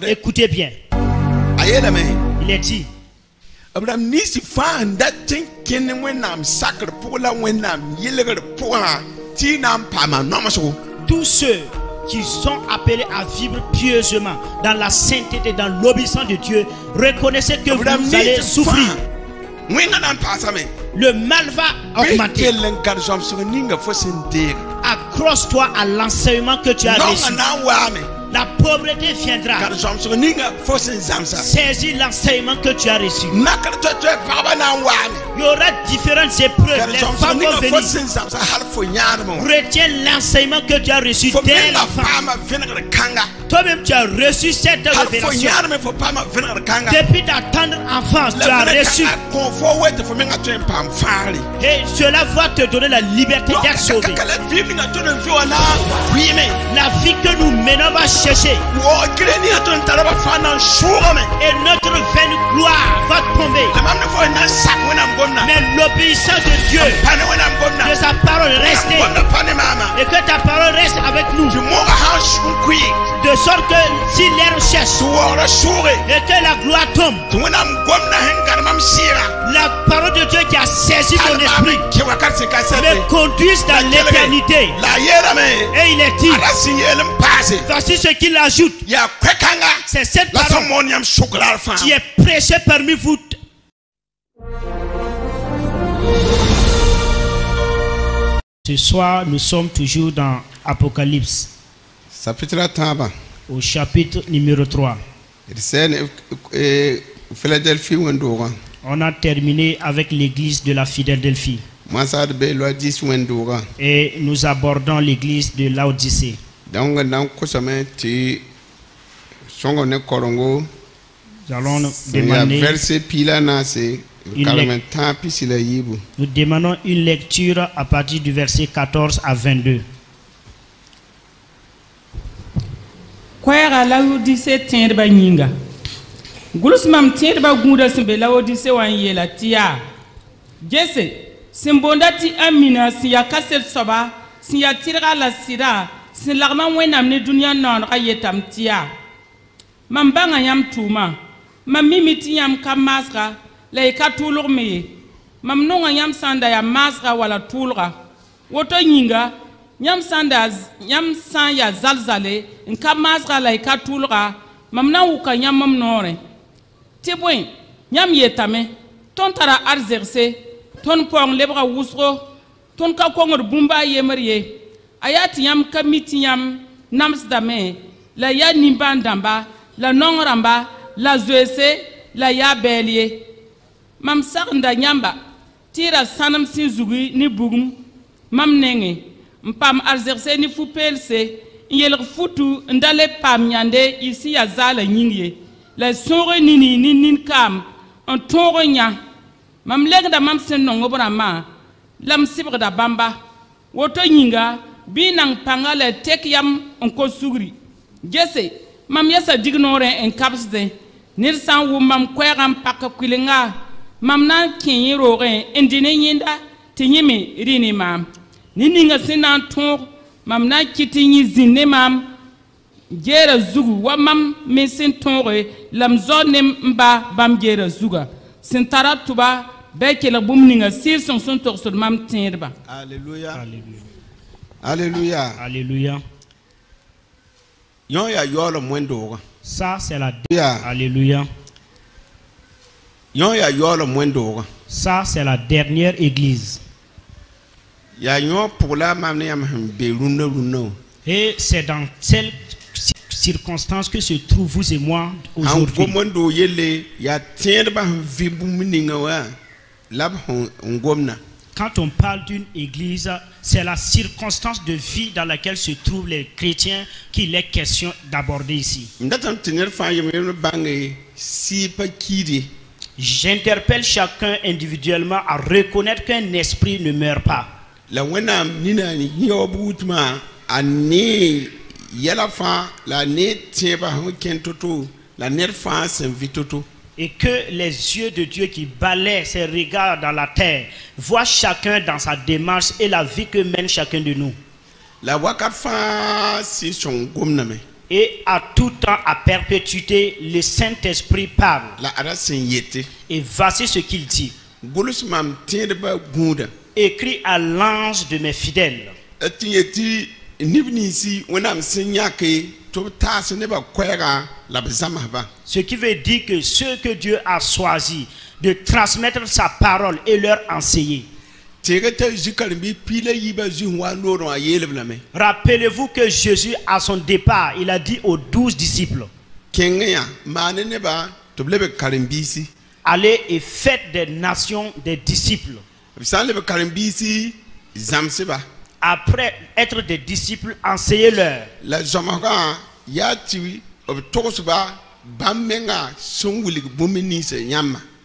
Écoutez bien. Il est dit. Abraham nisi fan datin kene wenam sacre pour la wenam yeleger pour tinam pama nomaso. Tous ceux qui sont appelés à vivre pieusement dans la sainteté, dans l'obéissance de Dieu, reconnaissez que vous allez souffrir. Le mal va augmenter. Accroche-toi à l'enseignement que tu as reçu. La pauvreté viendra. Saisis l'enseignement que tu as reçu. Il y aura différentes épreuves. Les femmes vont venir. Retiens l'enseignement que tu as reçu dès l'enfance. Toi-même, tu as reçu cette révélation. Depuis ta tendre enfance, tu as reçu. Et cela va te donner la liberté d'être sauvé. La vie que nous menons va chercher. Et notre vaine gloire va tomber. Mais l'obéissance de Dieu, que sa parole reste, et que ta parole reste avec nous, de sorte que si l'air cherche et que la gloire tombe, la parole de Dieu qui a saisi ton esprit me conduise dans l'éternité. Et il est dit, voici ce qu'il ajoute, c'est cette parole qui est prêchée parmi vous. Ce soir, nous sommes toujours dans Apocalypse, au chapitre numéro 3. On a terminé avec l'église de la Philadelphie. Et nous abordons l'église de Laodicée. Nous allons demander nous demandons une lecture à partir du verset 14 à 22. Kwera Laodicée tiendba nyinga. Gulusmam tiendba gunda simbe Laodicée wan yela tia. Jesse simbonda ti amina siya kaset soba siya tirga la sira sin lagma wenam ne dunya non ka yetam tia. Mambanga yam tuma. Mamimi ti yam kamasra la ka tulur me. Mamnonga yam sanda ya masra wala tulra. Woto nyinga Nyam san ya zalzale nka masra la ka tulra mamna uka nyam mamnore tibwen nyam yetame ton tara arzerse ton pong lebra wusro ton ka kongor bumba yemerye ayati yam kamiti yam namsdame la ya nimbandamba la nongramba la zuese la ya belie mam sarnda nyamba tira sanam sin zugi ni bugum mam nenge mpam arzerse ni fupelse yel futu ndale pam nyande ici ya zala nyingye la sore nini nin kam en toronya mam legda mam sen no ngobrama lam sibra bamba woto nyinga binang pangale tek yam on ko sugri jesse mam yasa dignore en kapsde nirsan wu mam kweram pakka kwilinga mam nan kinyi roge indine nyinda tinyimi rini mam Nininga sinan ton mam na kitini zinne mam gera zugu wa mam mesin tonre lam zonem mba bam gera zuga sin taratuba bekela bumninga sir son torsol mam tinba. Alléluia. Alléluia. Alléluia. Yon ya yolo mwendo. Ça c'est la Alléluia. Yon ya yolo mwendo. Ça c'est la dernière église. Et c'est dans telle circonstance que se trouvent vous et moi aujourd'hui. Quand on parle d'une église, c'est la circonstance de vie dans laquelle se trouvent les chrétiens qu'il est question d'aborder ici. J'interpelle chacun individuellement à reconnaître qu'un esprit ne meurt pas. La wena nina ni hiobutma ane yala fa la ne tieba kentoto la nerfa s'invitoto. Et que les yeux de Dieu qui balaient ses regards dans la terre voient chacun dans sa démarche et la vie que mène chacun de nous. La wakafa si son gomname. Et à tout temps, à perpétuité, le Saint-Esprit parle. Et voici ce qu'il dit. Écrit à l'ange de mes fidèles. Ce qui veut dire que ceux que Dieu a choisi de transmettre sa parole et leur enseigner. Rappelez-vous que Jésus, à son départ, il a dit aux 12 disciples, allez et faites des nations des disciples. Après être des disciples, enseignez-leur.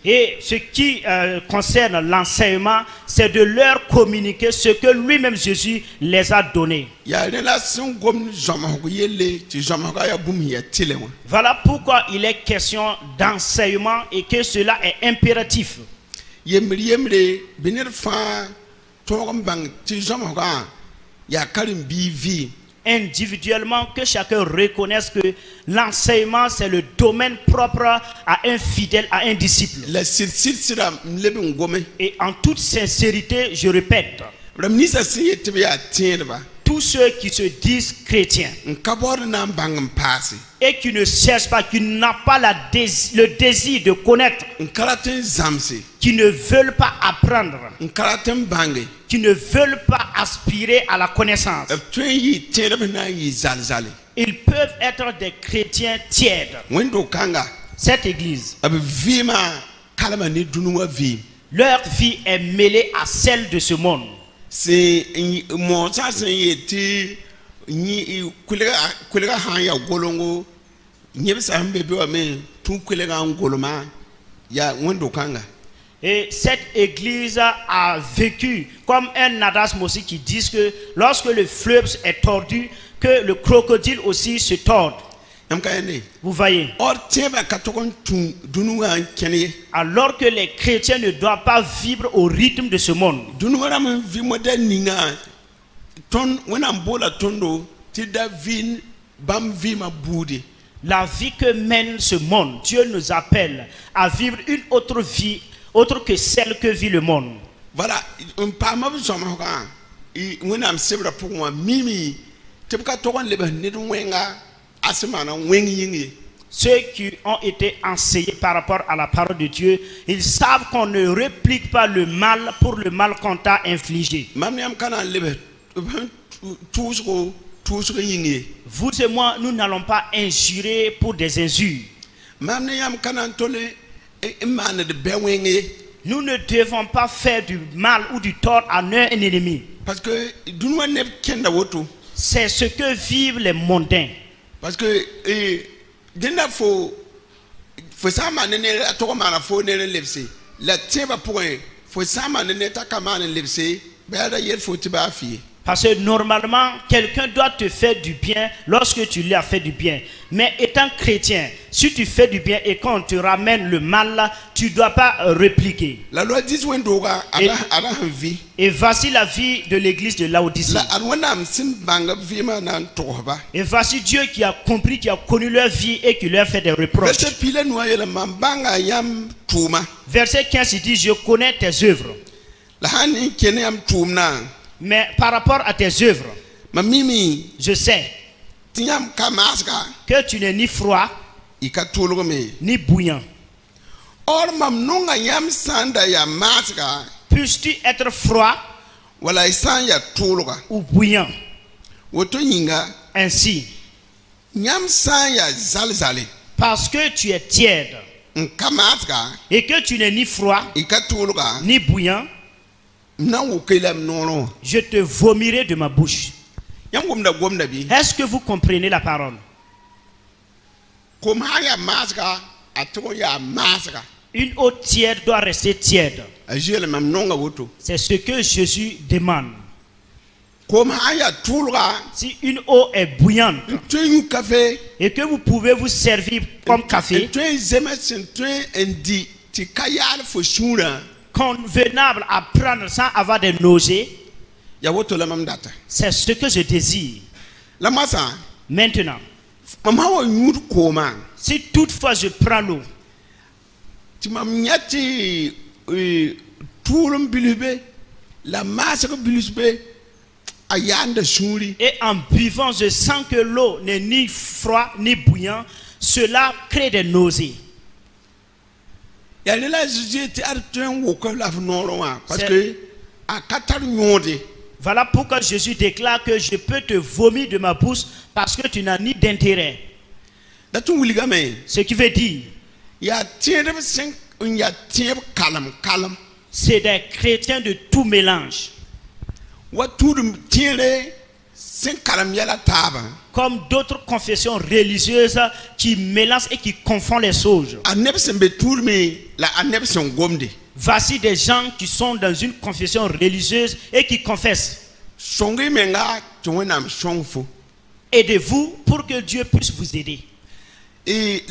Et ce qui concerne l'enseignement, c'est de leur communiquer ce que lui-même Jésus les a donné. Voilà pourquoi il est question d'enseignement et que cela est impératif. Individuellement, que chacun reconnaisse que l'enseignement c'est le domaine propre à un fidèle, à un disciple. Et en toute sincérité, je répète, tous ceux qui se disent chrétiens et qui ne cherchent pas, qui n'ont pas le désir de connaître, qui ne veulent pas apprendre, qui ne veulent pas aspirer à la connaissance, ils peuvent être des chrétiens tièdes. Cette église, leur vie est mêlée à celle de ce monde. Et cette église a vécu comme un adage aussi qui dit que lorsque le fleuve est tordu, que le crocodile aussi se tord. Vous voyez? Alors que les chrétiens ne doivent pas vivre au rythme de ce monde. La vie que mène ce monde, Dieu nous appelle à vivre une autre vie, autre que celle que vit le monde. Voilà. Ceux qui ont été enseignés par rapport à la parole de Dieu, ils savent qu'on ne réplique pas le mal pour le mal qu'on t'a infligé. Vous et moi, nous n'allons pas injurer pour des injures. Nous ne devons pas faire du mal ou du tort à un ennemi. Parce que c'est ce que vivent les mondains. Parce que parce que normalement, quelqu'un doit te faire du bien lorsque tu lui as fait du bien. Mais étant chrétien, si tu fais du bien et qu'on te ramène le mal, tu ne dois pas répliquer. La loi dit et voici la vie de l'église de Laodicée. Et voici Dieu qui a compris, qui a connu leur vie et qui leur fait des reproches. Verset 15, il dit, je connais tes œuvres. Mais par rapport à tes œuvres, je sais que tu n'es ni froid ni bouillant. Puisses-tu être froid ou bouillant? Ainsi, parce que tu es tiède et que tu n'es ni froid ni bouillant, je te vomirai de ma bouche. Est-ce que vous comprenez la parole? Une eau tiède doit rester tiède. C'est ce que Jésus demande. Si une eau est bouillante et que vous pouvez vous servir comme café, convenable à prendre sans avoir des nausées, c'est ce que je désire. Maintenant, Si toutefois je prends l'eau, et en buvant, je sens que l'eau n'est ni froid ni bouillant, cela crée des nausées. Voilà pourquoi Jésus déclare que je peux te vomir de ma bouche parce que tu n'as ni d'intérêt. Ce qui veut dire, c'est des chrétiens de tout mélange. Comme d'autres confessions religieuses qui mélangent et qui confondent les choses. Voici des gens qui sont dans une confession religieuse et qui confessent. Aidez-vous pour que Dieu puisse vous aider. Et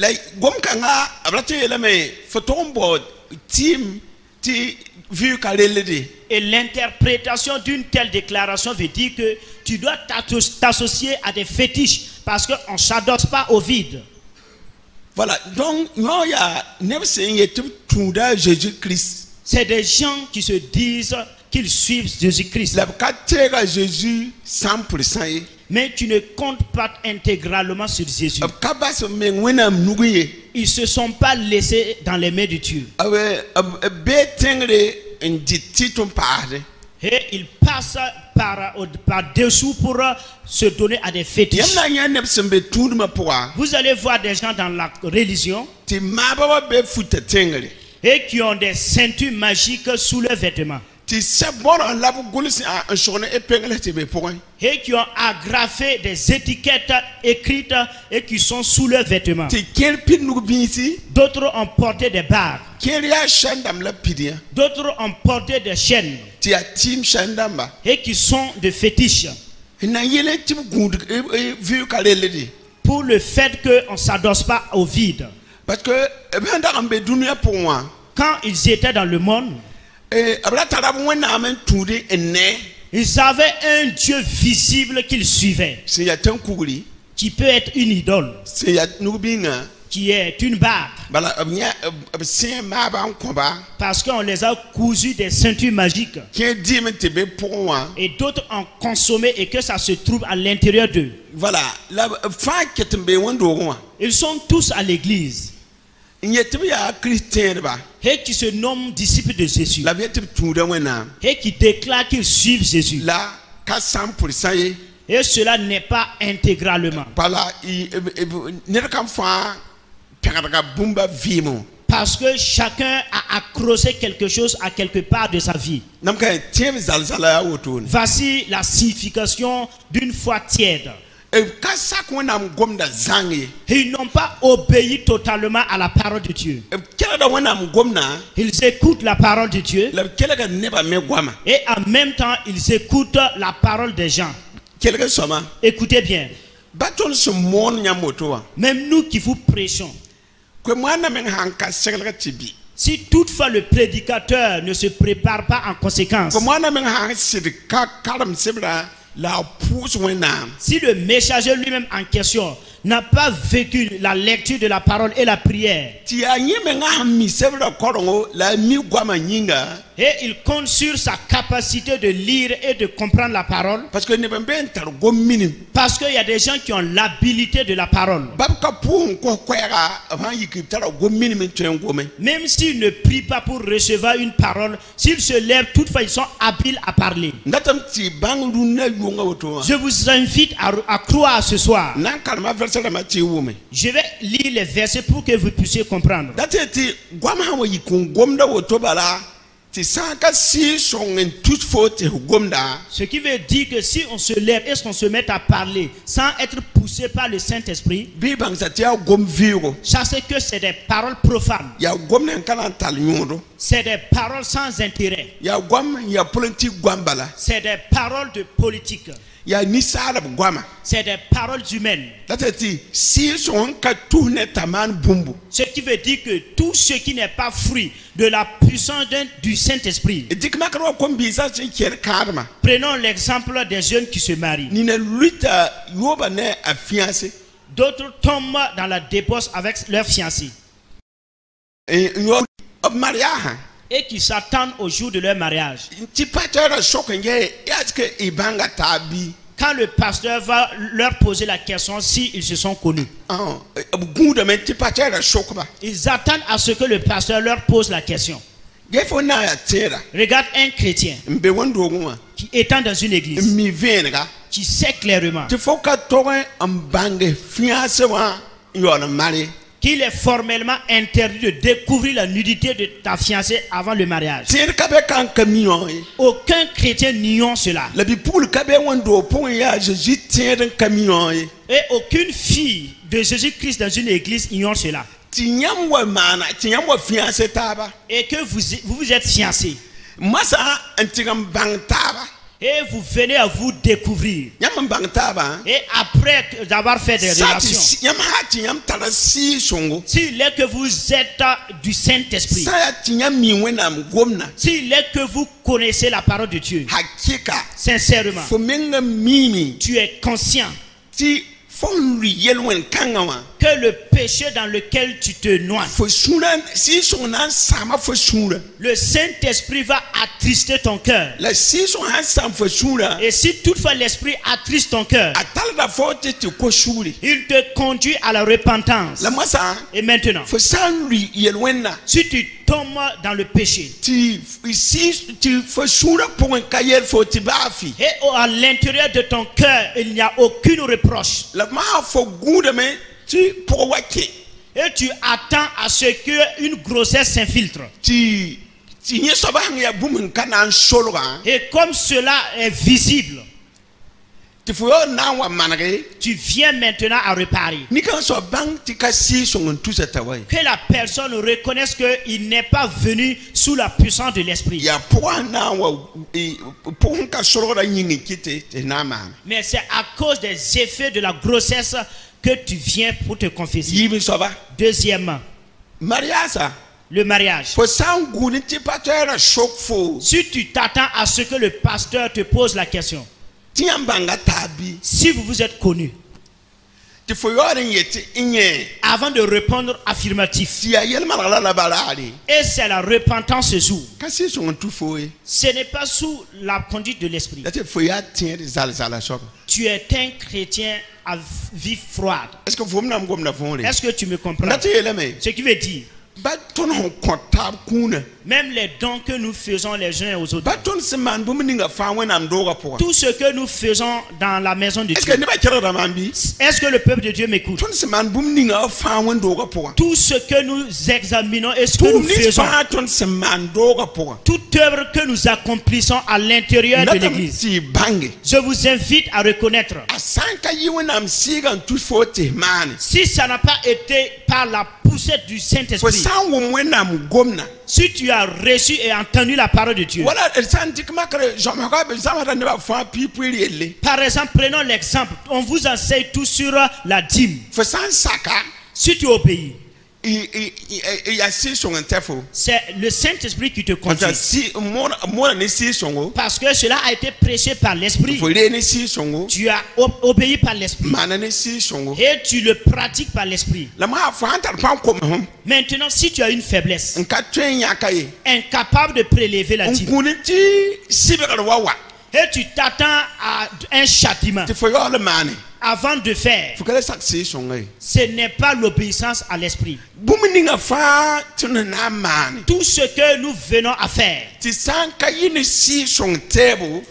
l'interprétation d'une telle déclaration veut dire que tu dois t'associer à des fétiches parce qu'on ne s'adosse pas au vide. Voilà, donc c'est des gens qui se disent qu'ils suivent Jésus-Christ. Mais tu ne comptes pas intégralement sur Jésus. Ils ne se sont pas laissés dans les mains de Dieu. Et ils passent par-dessous pour se donner à des fétiches. Vous allez voir des gens dans la religion et qui ont des ceintures magiques sous leurs vêtements. Et qui ont agrafé des étiquettes écrites et qui sont sous leurs vêtements. D'autres ont porté des bagues. D'autres ont porté des chaînes. Et qui sont des fétiches. Pour le fait qu'on ne s'adosse pas au vide. Parce que quand ils étaient dans le monde, ils avaient un Dieu visible qu'ils suivaient, qui peut être une idole, qui est une barre, parce qu'on les a cousus des ceintures magiques, et d'autres ont consommé et que ça se trouve à l'intérieur d'eux. Voilà. Ils sont tous à l'église et qui se nomment disciples de Jésus et qui déclarent qu'ils suivent Jésus. Et cela n'est pas intégralement. Parce que chacun a accroché quelque chose à quelque part de sa vie. Voici la signification d'une foi tiède. Ils n'ont pas obéi totalement à la parole de Dieu. Ils écoutent la parole de Dieu et en même temps ils écoutent la parole des gens. Écoutez bien. Même nous qui vous prêchons, si toutefois le prédicateur ne se prépare pas en conséquence, si le messager lui-même en question n'a pas vécu la lecture de la parole et la prière, et il compte sur sa capacité de lire et de comprendre la parole, parce qu'il y a des gens qui ont l'habilité de la parole, même s'ils ne prient pas pour recevoir une parole, s'ils se lèvent, toutefois ils sont habiles à parler. Je vous invite à croire ce soir. Je vais lire les versets pour que vous puissiez comprendre. Ce qui veut dire que si on se lève et qu'on se met à parler sans être poussé par le Saint-Esprit, sachez que c'est des paroles profanes. C'est des paroles sans intérêt. C'est des paroles de politique. C'est des paroles humaines. Ce qui veut dire que tout ce qui n'est pas fruit de la puissance du Saint-Esprit. Prenons l'exemple des jeunes qui se marient. D'autres tombent dans la débauche avec leur fiancé. Et qui s'attendent au jour de leur mariage. Quand le pasteur va leur poser la question s'ils se sont connus. Ils attendent à ce que le pasteur leur pose la question. Regarde un chrétien qui étant dans une église, qui sait clairement qu'il est formellement interdit de découvrir la nudité de ta fiancée avant le mariage. Aucun chrétien n'ignore cela. Et aucune fille de Jésus-Christ dans une église ignore cela. Et que vous êtes fiancés. Et vous venez à vous découvrir. Et après avoir fait des relations, s'il est que vous êtes du Saint-Esprit, s'il est que vous connaissez la parole de Dieu, sincèrement, tu es conscient que le péché dans lequel tu te noies, le Saint-Esprit va attrister ton cœur. Et si toutefois l'Esprit attriste ton cœur, il te conduit à la repentance. Et maintenant, si tu tombes dans le péché, et à l'intérieur de ton cœur, il n'y a aucune reproche, et tu attends à ce qu'une grossesse s'infiltre. Et comme cela est visible, tu viens maintenant à réparer. Que la personne reconnaisse qu'il n'est pas venu sous la puissance de l'esprit. Mais c'est à cause des effets de la grossesse que tu viens pour te confesser. Deuxièmement, le mariage. Si tu t'attends à ce que le pasteur te pose la question, si vous vous êtes connus, avant de répondre affirmatif, et c'est la repentance ce jour, ce n'est pas sous la conduite de l'esprit. Tu es un chrétien à vie froide. Est-ce que tu me comprends? Ce qui veut dire, même les dons que nous faisons les uns aux autres, tout ce que nous faisons dans la maison de Dieu, est-ce que le peuple de Dieu m'écoute? Tout ce que nous examinons et ce que nous faisons, toute œuvre que nous accomplissons à l'intérieur de l'église, je vous invite à reconnaître, si ça n'a pas été par la poussette du Saint-Esprit, si tu as reçu et entendu la parole de Dieu, par exemple, prenons l'exemple, on vous enseigne tout sur la dîme. Si tu obéis, c'est le Saint-Esprit qui te conduit. Parce que cela a été prêché par l'Esprit. Tu as obéi par l'Esprit. Et tu le pratiques par l'Esprit. Maintenant, si tu as une faiblesse, incapable de prélever la dîme, et tu t'attends à un châtiment avant de faire, ce n'est pas l'obéissance à l'esprit. Tout ce que nous venons à faire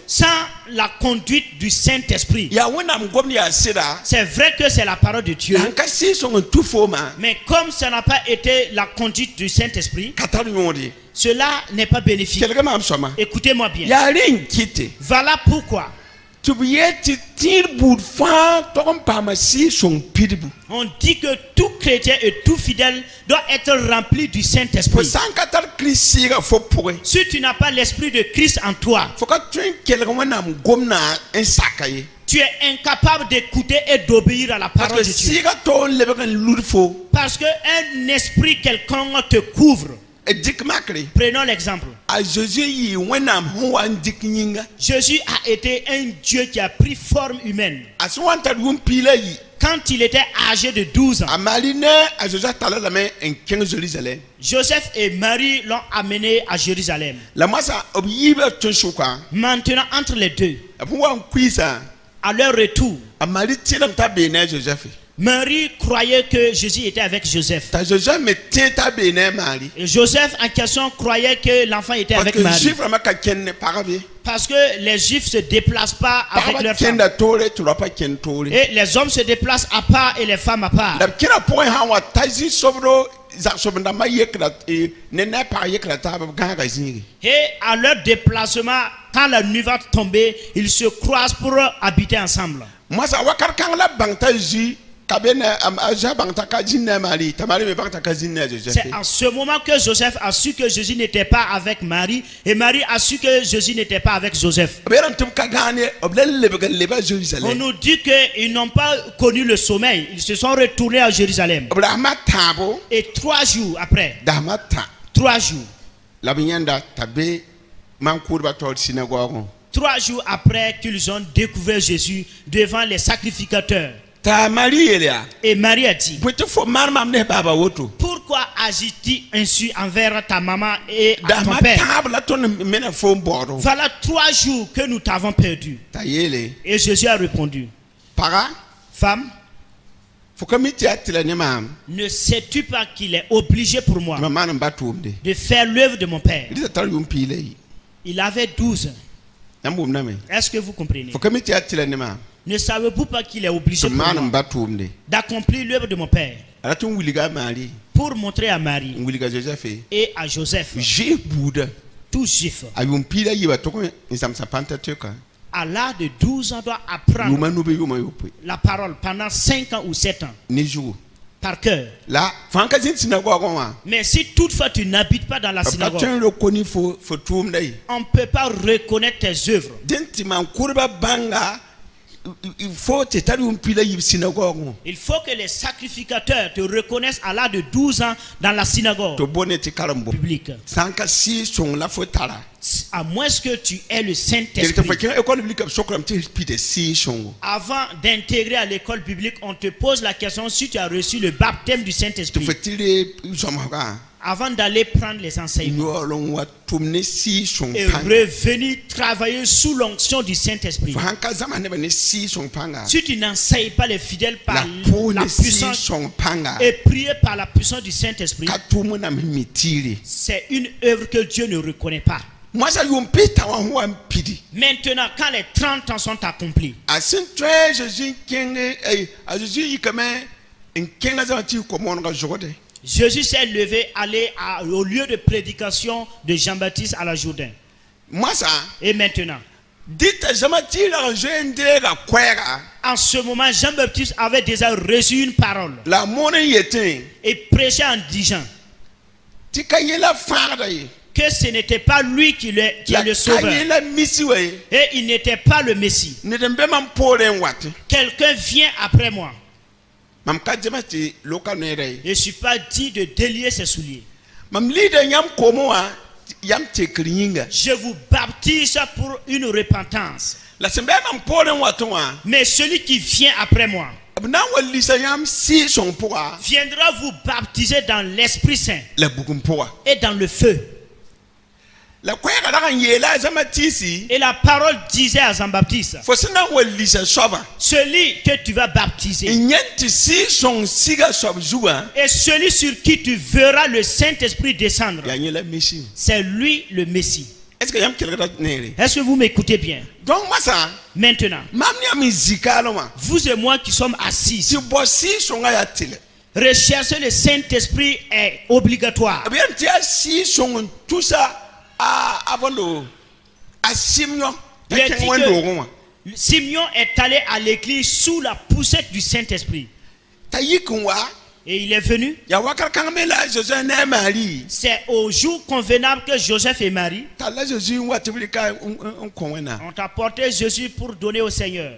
sans la conduite du Saint-Esprit, c'est vrai que c'est la parole de Dieu, mais comme ça n'a pas été la conduite du Saint-Esprit, cela n'est pas bénéfique. Écoutez-moi bien. Voilà pourquoi on dit que tout chrétien et tout fidèle doit être rempli du Saint-Esprit. Si tu n'as pas l'esprit de Christ en toi, tu es incapable d'écouter et d'obéir à la parole de Dieu. Parce qu'un esprit quelconque te couvre. Prenons l'exemple. Jésus a été un Dieu qui a pris forme humaine. quand il était âgé de 12 ans, Joseph et Marie l'ont amené à Jérusalem. Maintenant, entre les deux, à leur retour, Marie croyait que Jésus était avec Joseph. Et Joseph en question croyait que l'enfant était avec Marie. Parce que les Juifs ne se déplacent pas avec leurs femmes. Et les hommes se déplacent à part et les femmes à part. Et à leur déplacement, quand la nuit va tomber, ils se croisent pour habiter ensemble. C'est en ce moment que Joseph a su que Jésus n'était pas avec Marie et Marie a su que Jésus n'était pas avec Joseph. On nous dit qu'ils n'ont pas connu le sommeil. Ils se sont retournés à Jérusalem. Et 3 jours après, 3 jours, 3 jours après qu'ils ont découvert Jésus devant les sacrificateurs, et Marie a dit, pourquoi agis-tu ainsi envers ta maman et à ton père? Voilà 3 jours que nous t'avons perdu. Et Jésus a répondu, femme, ne sais-tu pas qu'il est obligé pour moi de faire l'œuvre de mon père? Il avait 12 ans. Est-ce que vous comprenez? Ne savez-vous pas qu'il est obligé pour moi d'accomplir l'œuvre de mon père? Pour montrer à Marie et à Joseph, tout juif, à l'âge de 12 ans doit apprendre la parole pendant 5 ans ou 7 ans par cœur. Mais si toutefois tu n'habites pas dans la synagogue, on ne peut pas reconnaître tes œuvres. Il faut que les sacrificateurs te reconnaissent à l'âge de 12 ans dans la synagogue publique. À moins que tu aies le Saint-Esprit. Avant d'intégrer à l'école biblique, on te pose la question si tu as reçu le baptême du Saint-Esprit. Avant d'aller prendre les enseignements et revenir travailler sous l'onction du Saint-Esprit. Si tu n'enseignes pas les fidèles par la puissance et prier par la puissance du Saint-Esprit, c'est une œuvre que Dieu ne reconnaît pas. Maintenant, quand les 30 ans sont accomplis, Jésus s'est levé, allé au lieu de prédication de Jean-Baptiste à la Jourdain. Et maintenant, en ce moment, Jean-Baptiste avait déjà reçu une parole et prêchait en disant que ce n'était pas lui qui est le sauveur et il n'était pas le Messie. Quelqu'un vient après moi. Je ne suis pas dit de délier ses souliers. Je vous baptise pour une repentance. Mais celui qui vient après moi viendra vous baptiser dans l'Esprit Saint et dans le feu. Et la parole disait à Jean-Baptiste, celui que tu vas baptiser et celui sur qui tu verras le Saint-Esprit descendre, c'est lui le Messie. Est-ce que vous m'écoutez bien? Maintenant, vous et moi qui sommes assis, rechercher le Saint-Esprit est obligatoire. Simeon est allé à l'église sous la poussette du Saint-Esprit. Et il est venu. C'est au jour convenable que Joseph et Marie ont apporté Jésus pour donner au Seigneur.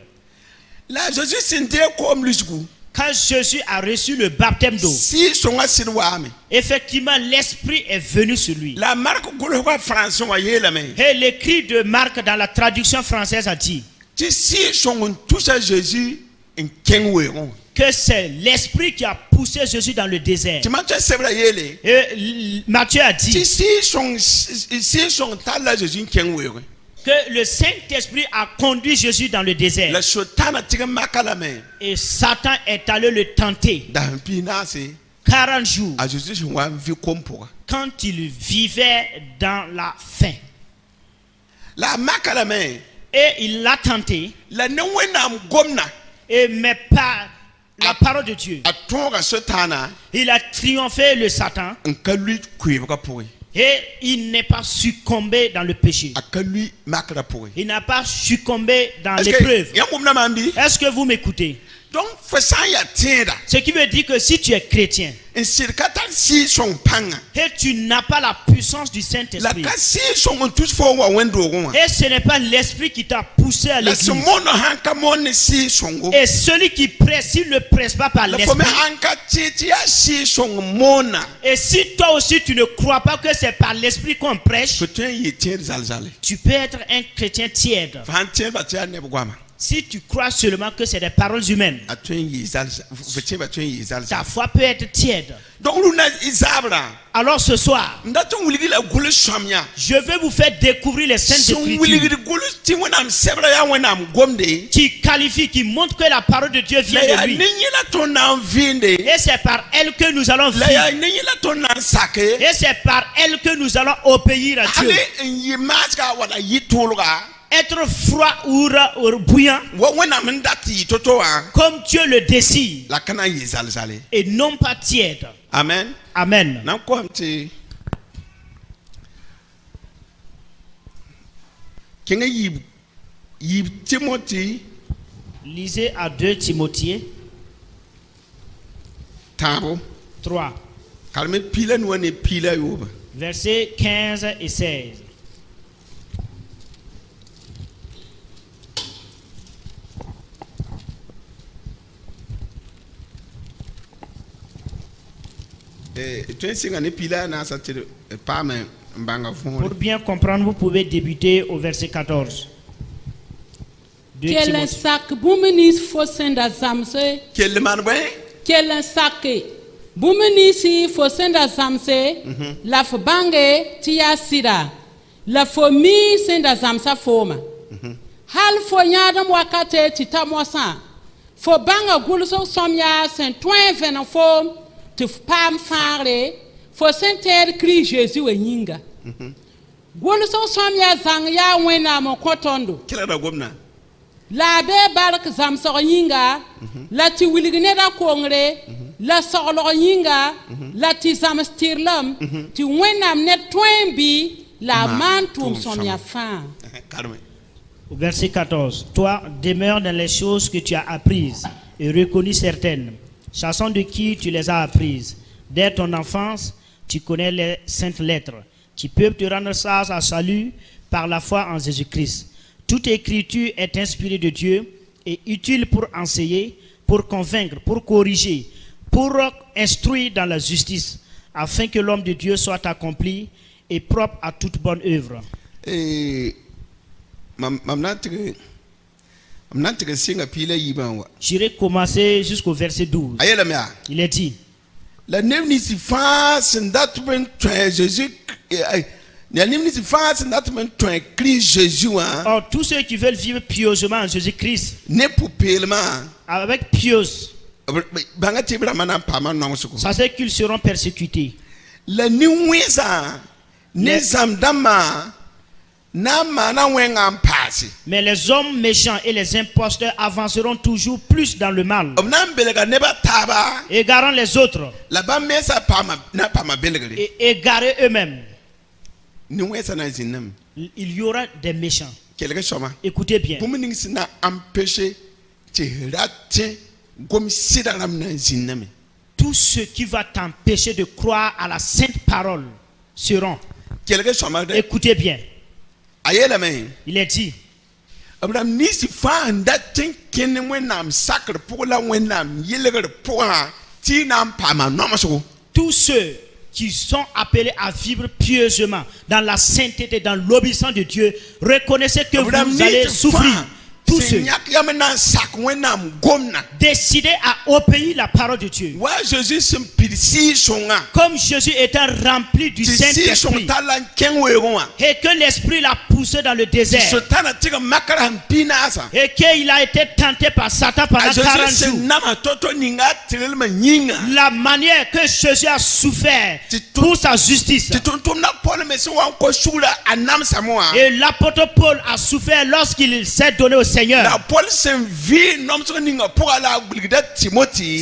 Quand Jésus a reçu le baptême d'eau, effectivement l'Esprit est venu sur lui. Et l'écrit de Marc dans la traduction française a dit que c'est l'esprit qui a poussé Jésus dans le désert. Et Matthieu a dit que le Saint-Esprit a conduit Jésus dans le désert. Et Satan est allé le tenter 40 jours quand il vivait dans la faim. Et il l'a tenté. Et mais par la parole de Dieu, il a triomphé le Satan. Et il n'est pas succombé dans le péché. Il n'a pas succombé dans l'épreuve. Est-ce que vous m'écoutez? Donc, ce qui veut dire que si tu es chrétien et tu n'as pas la puissance du Saint-Esprit, et ce n'est pas l'esprit qui t'a poussé à l'église, et celui qui presse, s'il ne presse pas par l'esprit, et si toi aussi tu ne crois pas que c'est par l'esprit qu'on prêche, tu peux être un chrétien tiède. Si tu crois seulement que c'est des paroles humaines, ta foi peut être tiède. Alors ce soir, je vais vous faire découvrir les Saintes Écritures qui qualifient, qui montrent que la parole de Dieu vient de lui. Et c'est par elle que nous allons vivre. Et c'est par elle que nous allons obéir à Dieu. Être froid ou bouillant, comme Dieu le décide, et non pas tiède. Amen. Amen. Lisez à 2 Timothée 3, versets 15 et 16. Pour bien comprendre, vous pouvez débuter au verset 14. Quel un sac boumenis fosenda zamse. Quel un sac boumenis fosenda zamse. La fobange tia sida. La fomi senda zamsa foma. Hal foyadam wakate tita moisa. Fobanga gulso somya sen toin venan fom. Tu pam fare fo senter cri Jésus e nyinga golu so somya zang ya wena mo kotondo la be balk zam so nyinga la ti wiligene da kongre la so lo nyinga la ti zam stirlam ti wena net twembi la mantum somya fa. Verset 14. Toi demeure dans les choses que tu as apprises et reconnues certaines, sachant de qui tu les as apprises. Dès ton enfance, tu connais les saintes lettres, qui peuvent te rendre sage à salut par la foi en Jésus-Christ. Toute écriture est inspirée de Dieu et utile pour enseigner, pour convaincre, pour corriger, pour instruire dans la justice, afin que l'homme de Dieu soit accompli et propre à toute bonne œuvre. J'irai commencer jusqu'au verset 12. Il est dit: Or, tous ceux qui veulent vivre pieusement en Jésus-Christ, avec pieuse, sachez qu'ils seront persécutés. Mais les hommes méchants et les imposteurs avanceront toujours plus dans le mal, égarant les autres et égarés eux-mêmes. Il y aura des méchants. Écoutez bien. Tout ce qui va t'empêcher de croire à la sainte parole seront. Écoutez bien. Il est dit: tous ceux qui sont appelés à vivre pieusement dans la sainteté, dans l'obéissance de Dieu, reconnaissez que vous allez souffrir. tous ceux décidés à obéir la parole de Dieu. Comme Jésus était rempli du Saint-Esprit et que l'Esprit l'a poussé dans le désert et qu'il a été tenté par Satan pendant 40 jours. La manière que Jésus a souffert pour sa justice. Et l'apôtre Paul a souffert lorsqu'il s'est donné au Seigneur.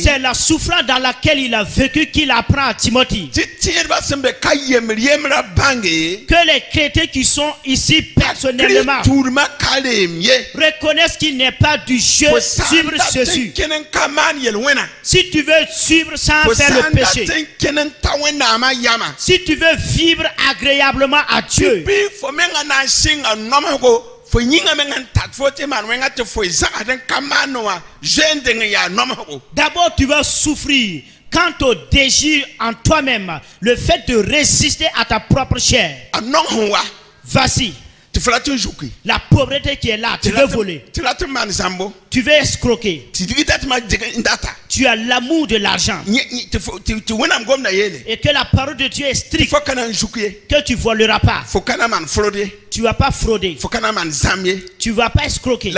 C'est la souffrance dans laquelle il a vécu qu'il apprend à Timothée. Que les chrétiens qui sont ici personnellement reconnaissent qu'il n'est pas du jeu suivre Jésus. Si tu veux suivre sans faire le péché, si tu veux vivre agréablement à Dieu, d'abord tu vas souffrir quant au désir en toi-même, le fait de résister à ta propre chair. Voici la pauvreté qui est là. Tu veux voler, tu veux escroquer, tu as l'amour de l'argent et que la parole de Dieu est stricte, que tu ne voleras pas, tu ne vas pas frauder, tu ne vas pas escroquer et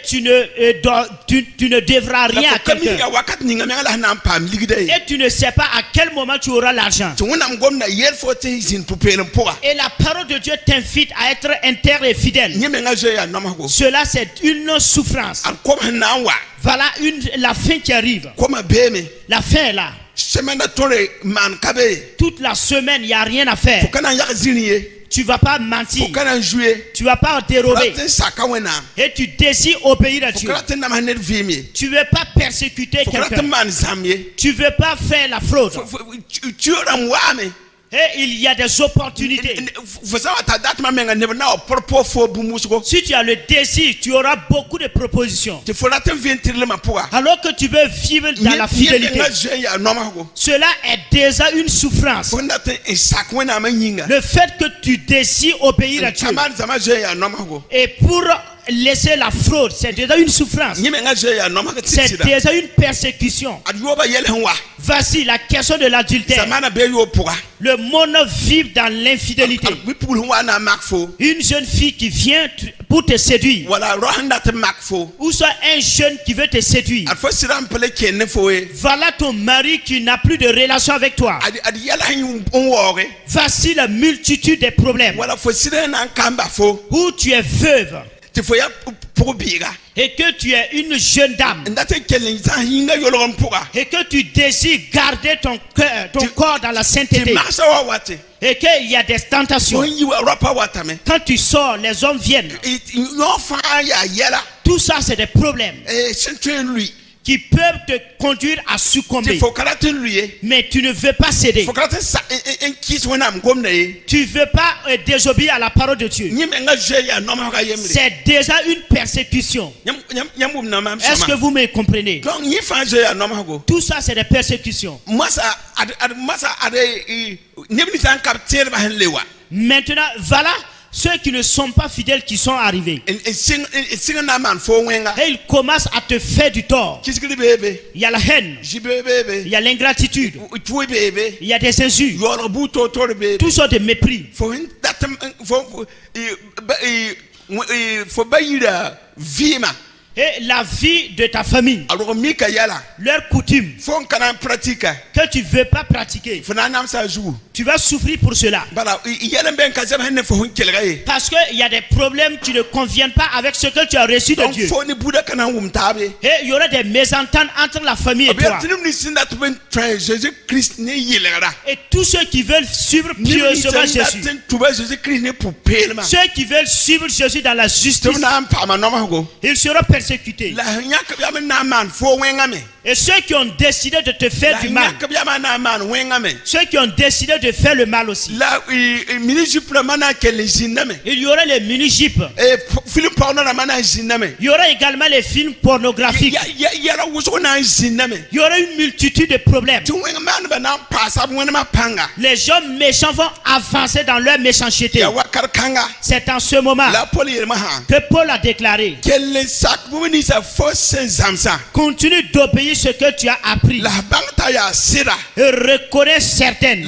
tu ne devras rien à quelqu'un et tu ne sais pas à quel moment tu auras l'argent. Et la parole de Dieu t'invite à être intègre et fidèle. Cela c'est une souffrance. Voilà la fin qui arrive. La fin est là. Toute la semaine, il n'y a rien à faire. Tu ne vas pas mentir. Tu ne vas pas dérober. Et tu désires obéir à Dieu. Tu ne veux pas persécuter quelqu'un. Tu ne veux pas faire la fraude. Et il y a des opportunités. Si tu as le désir, tu auras beaucoup de propositions. Alors que tu veux vivre dans la fidélité, cela est déjà une souffrance. Le fait que tu désires obéir à Dieu et pour laisser la fraude, c'est déjà une souffrance. C'est déjà une persécution. Voici la question de l'adultère. Le monde vit dans l'infidélité. Une jeune fille qui vient pour te séduire, ou soit un jeune qui veut te séduire. Voilà ton mari qui n'a plus de relation avec toi. Voici la multitude des problèmes. Où tu es veuve et que tu es une jeune dame et que tu désires garder ton corps dans la sainteté et qu'il y a des tentations. Quand tu sors, les hommes viennent. Tout ça c'est des problèmes qui peuvent te conduire à succomber. Mais tu ne veux pas céder. Tu ne veux pas désobéir à la parole de Dieu. C'est déjà une persécution. Est-ce que vous me comprenez? Tout ça c'est des persécutions. Maintenant, voilà ceux qui ne sont pas fidèles qui sont arrivés. Et ils commencent à te faire du tort. Il y a la haine, il y a l'ingratitude, il y a des injures, tout ça de mépris. Et la vie de ta famille, leurs coutumes que tu ne veux pas pratiquer, tu vas souffrir pour cela. Parce qu'il y a des problèmes qui ne conviennent pas avec ce que tu as reçu de Dieu. Et il y aura des mésententes entre la famille et toi. Et tous ceux qui veulent suivre pieusement Jésus, ceux qui veulent suivre Jésus dans la justice, ils seront persécutés. Et ceux qui ont décidé de te faire du mal, ceux qui ont décidé de faire le mal aussi, il y aura les mini-jupes, il y aura également les films pornographiques, il y aura une multitude de problèmes. Les gens méchants vont avancer dans leur méchanceté. C'est en ce moment que Paul a déclaré: continue d'obéir ce que tu as appris et reconnais certaines,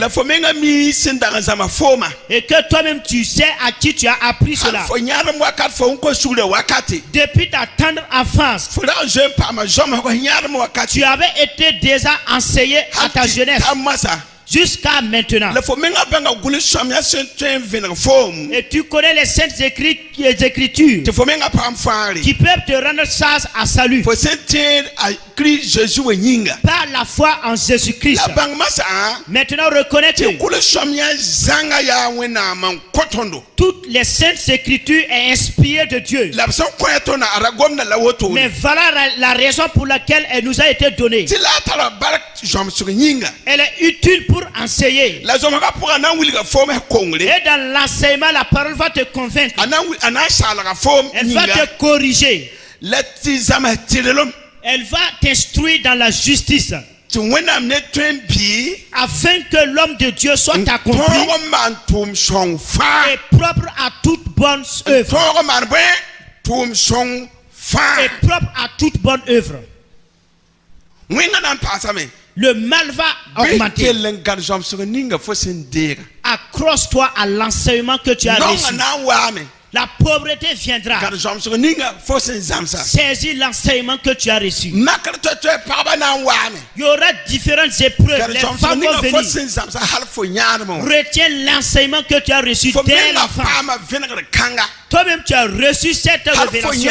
et que toi-même tu sais à qui tu as appris cela. Depuis ta tendre enfance, tu avais été déjà enseigné à ta jeunesse jusqu'à maintenant. Et tu connais les saintes écritures qui peuvent te rendre sage à salut par la foi en Jésus-Christ. Maintenant, reconnais que toutes les saintes écritures sont inspirées de Dieu. Mais voilà la raison pour laquelle elle nous a été donnée. Elle est utile pour enseigner. Et dans l'enseignement, la parole va te convaincre. Elle va te corriger. Elle va t'instruire dans la justice, afin que l'homme de Dieu soit accompli et propre à toute bonne œuvre. Et propre à toute bonne œuvre. Le mal va augmenter. Accroche-toi à l'enseignement que tu as reçu. La pauvreté viendra. Saisis l'enseignement que tu as reçu. Il y aura différentes épreuves. Les femmes vont venir. Retiens l'enseignement que tu as reçu dès l'enfance. Toi-même, tu as reçu cette révélation.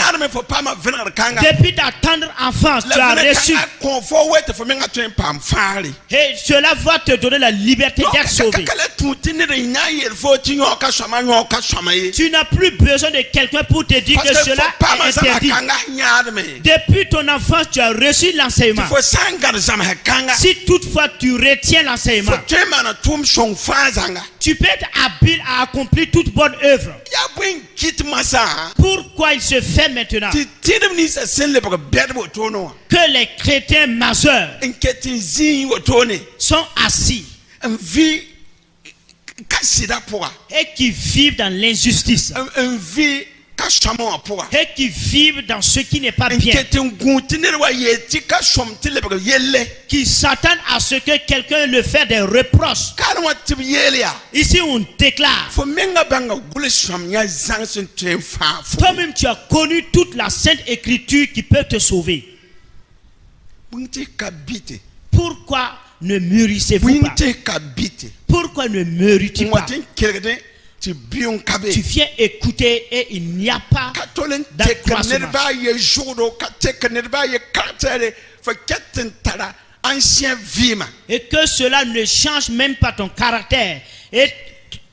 Depuis ta tendre enfance, tu as reçu. Et cela va te donner la liberté d'être sauvé. Tu n'as plus besoin de quelqu'un pour te dire que cela est interdit. Depuis ton enfance, tu as reçu l'enseignement. Si toutefois tu retiens l'enseignement, tu peux être habile à accomplir toute bonne œuvre. Pourquoi il se fait maintenant que les chrétiens majeurs sont assis et qui vivent dans l'injustice et qui vivent dans ce qui n'est pas bien, qui s'attendent à ce que quelqu'un leur fasse des reproches. Ici on déclare: toi-même tu as connu toute la sainte écriture qui peut te sauver. Pourquoi ne mûrissez-vous pas? Pourquoi ne mûris-tu pas? Tu viens écouter et il n'y a pas d'accroissement. Et que cela ne change même pas ton caractère. Et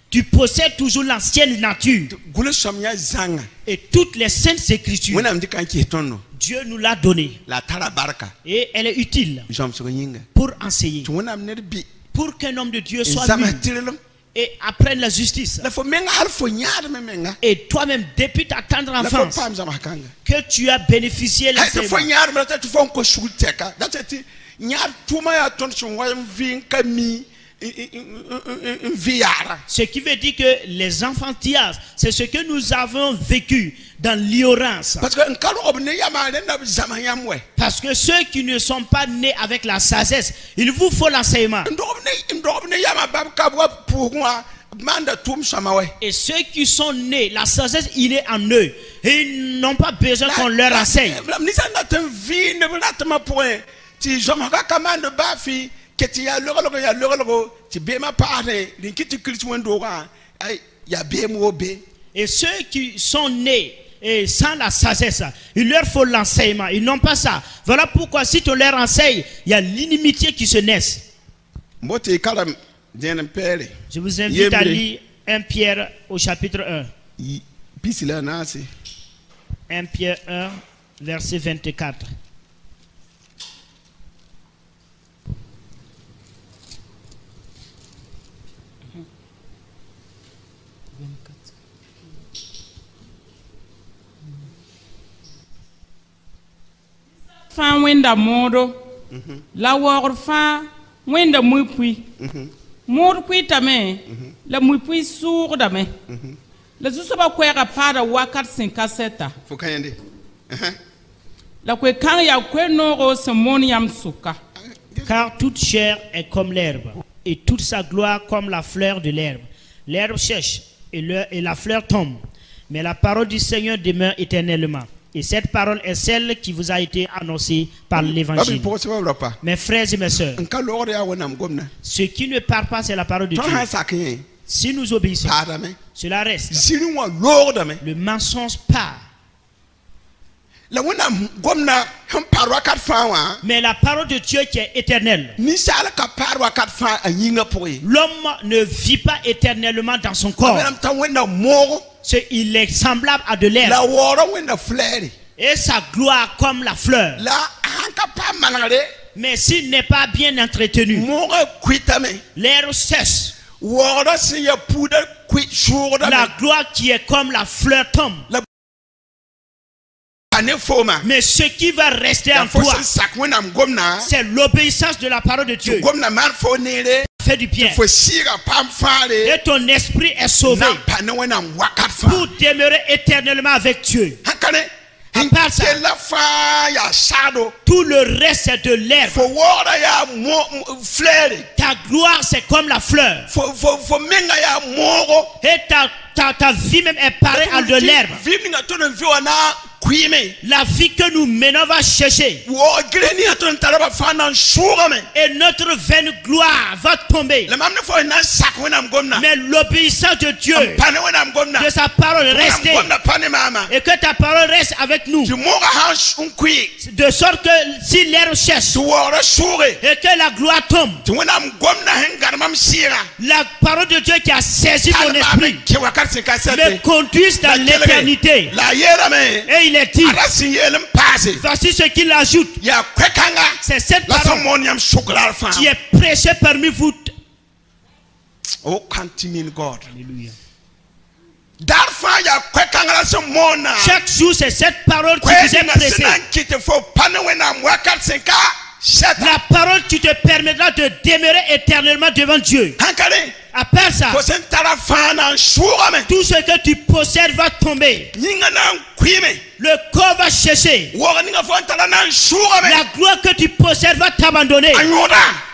tu possèdes toujours l'ancienne nature. Et toutes les saintes écritures, Dieu nous l'a donnée. Et elle est utile pour enseigner, pour qu'un homme de Dieu soit mûr et apprenne la justice. Et toi-même, depuis ta tendre enfance, que tu as bénéficié de l'enseignement. Ce qui veut dire que les enfantillages, c'est ce que nous avons vécu dans l'ignorance. Parce que ceux qui ne sont pas nés avec la sagesse, il vous faut l'enseignement. Et ceux qui sont nés, la sagesse il est en eux. Et ils n'ont pas besoin qu'on leur enseigne. Et ceux qui sont nés et sans la sagesse, il leur faut l'enseignement. Ils n'ont pas ça. Voilà pourquoi si tu leur enseignes, il y a l'inimitié qui se naît. Je vous invite à lire 1 Pierre au chapitre 1. 1 Pierre 1, verset 24. Fa wenda modo. La wor fa wenda mupui. Mor pui tame. La mupui sourd dame. La zusoba kwera pada wakat 57. Fukayende. La kwe kan ya kwe noro se moniam suka. Car toute chair est comme l'herbe, et toute sa gloire comme la fleur de l'herbe. L'herbe sèche, et la fleur tombe. Mais la parole du Seigneur demeure éternellement. Et cette parole est celle qui vous a été annoncée par l'évangile. Mes frères et mes sœurs, ce qui ne part pas, c'est la parole de Dieu. Si nous obéissons, cela reste. Le mensonge part. Mais la parole de Dieu qui est éternelle. L'homme ne vit pas éternellement dans son corps. Il est semblable à de l'herbe. Et sa gloire comme la fleur. Mais s'il n'est pas bien entretenu, l'herbe cesse. La gloire qui est comme la fleur tombe. Mais ce qui va rester en toi, c'est l'obéissance de la parole de Dieu. Fait du bien. Et ton esprit est sauvé pour demeurer éternellement avec Dieu. À part ça, tout le reste c'est de l'herbe. Ta gloire c'est comme la fleur. Et ta vie même est pareille à de l'herbe. La vie que nous menons va chercher. Et notre vaine gloire va tomber. Mais l'obéissance de Dieu, de sa parole reste. Et que ta parole reste avec nous. De sorte que si l'herbe cherche et que la gloire tombe, la parole de Dieu qui a saisi mon esprit me conduise dans l'éternité. Et il est dit, voici ce qu'il ajoute. C'est cette parole qui est prêchée parmi vous. Oh, continue God. Alléluia. Chaque jour, c'est cette parole qui vous est prêchée. La parole qui te permettra de demeurer éternellement devant Dieu. À part ça, tout ce que tu possèdes va tomber. Le corps va chercher. La gloire que tu possèdes va t'abandonner.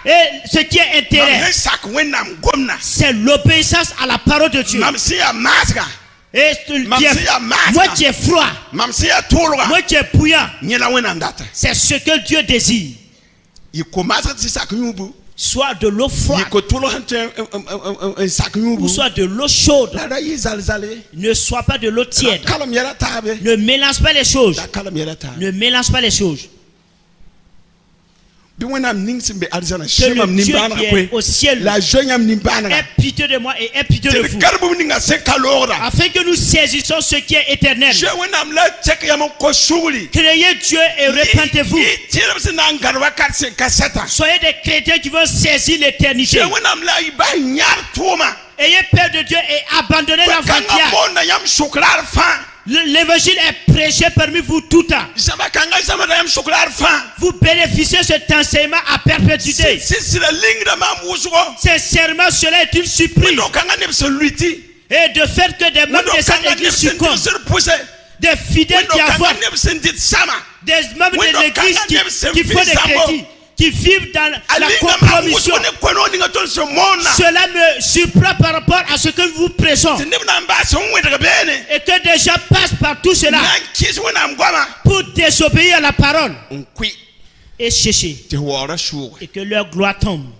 Et ce qui est intérêt, c'est l'obéissance à la parole de Dieu. Et moi qui est froid, moi qui est bouillant, c'est ce que Dieu désire. Soit de l'eau froide ou soit de l'eau chaude. Ne sois pas de l'eau tiède. Ne mélange pas les choses. Ne mélange pas les choses. Que le Dieu qui est au ciel ait pitié de moi et ait pitié de vous, afin que nous saisissions ce qui est éternel. Créez Dieu et repentez-vous. Soyez des chrétiens qui vont saisir l'éternité. Ayez peur de Dieu et abandonnez l'enfantillage. L'évangile est prêché parmi vous tout le temps. Vous bénéficiez de cet enseignement à perpétuité. Sincèrement, cela est une surprise. Et de fait que des membres de cette église succombent, des fidèles qui avoient, des membres de l'église qui font des crédits, qui vivent dans la compromission. Cela me surprend par rapport à ce que vous prêchons. Et que des gens passent par tout cela pour désobéir à la parole et chercher. Et que leur gloire tombe.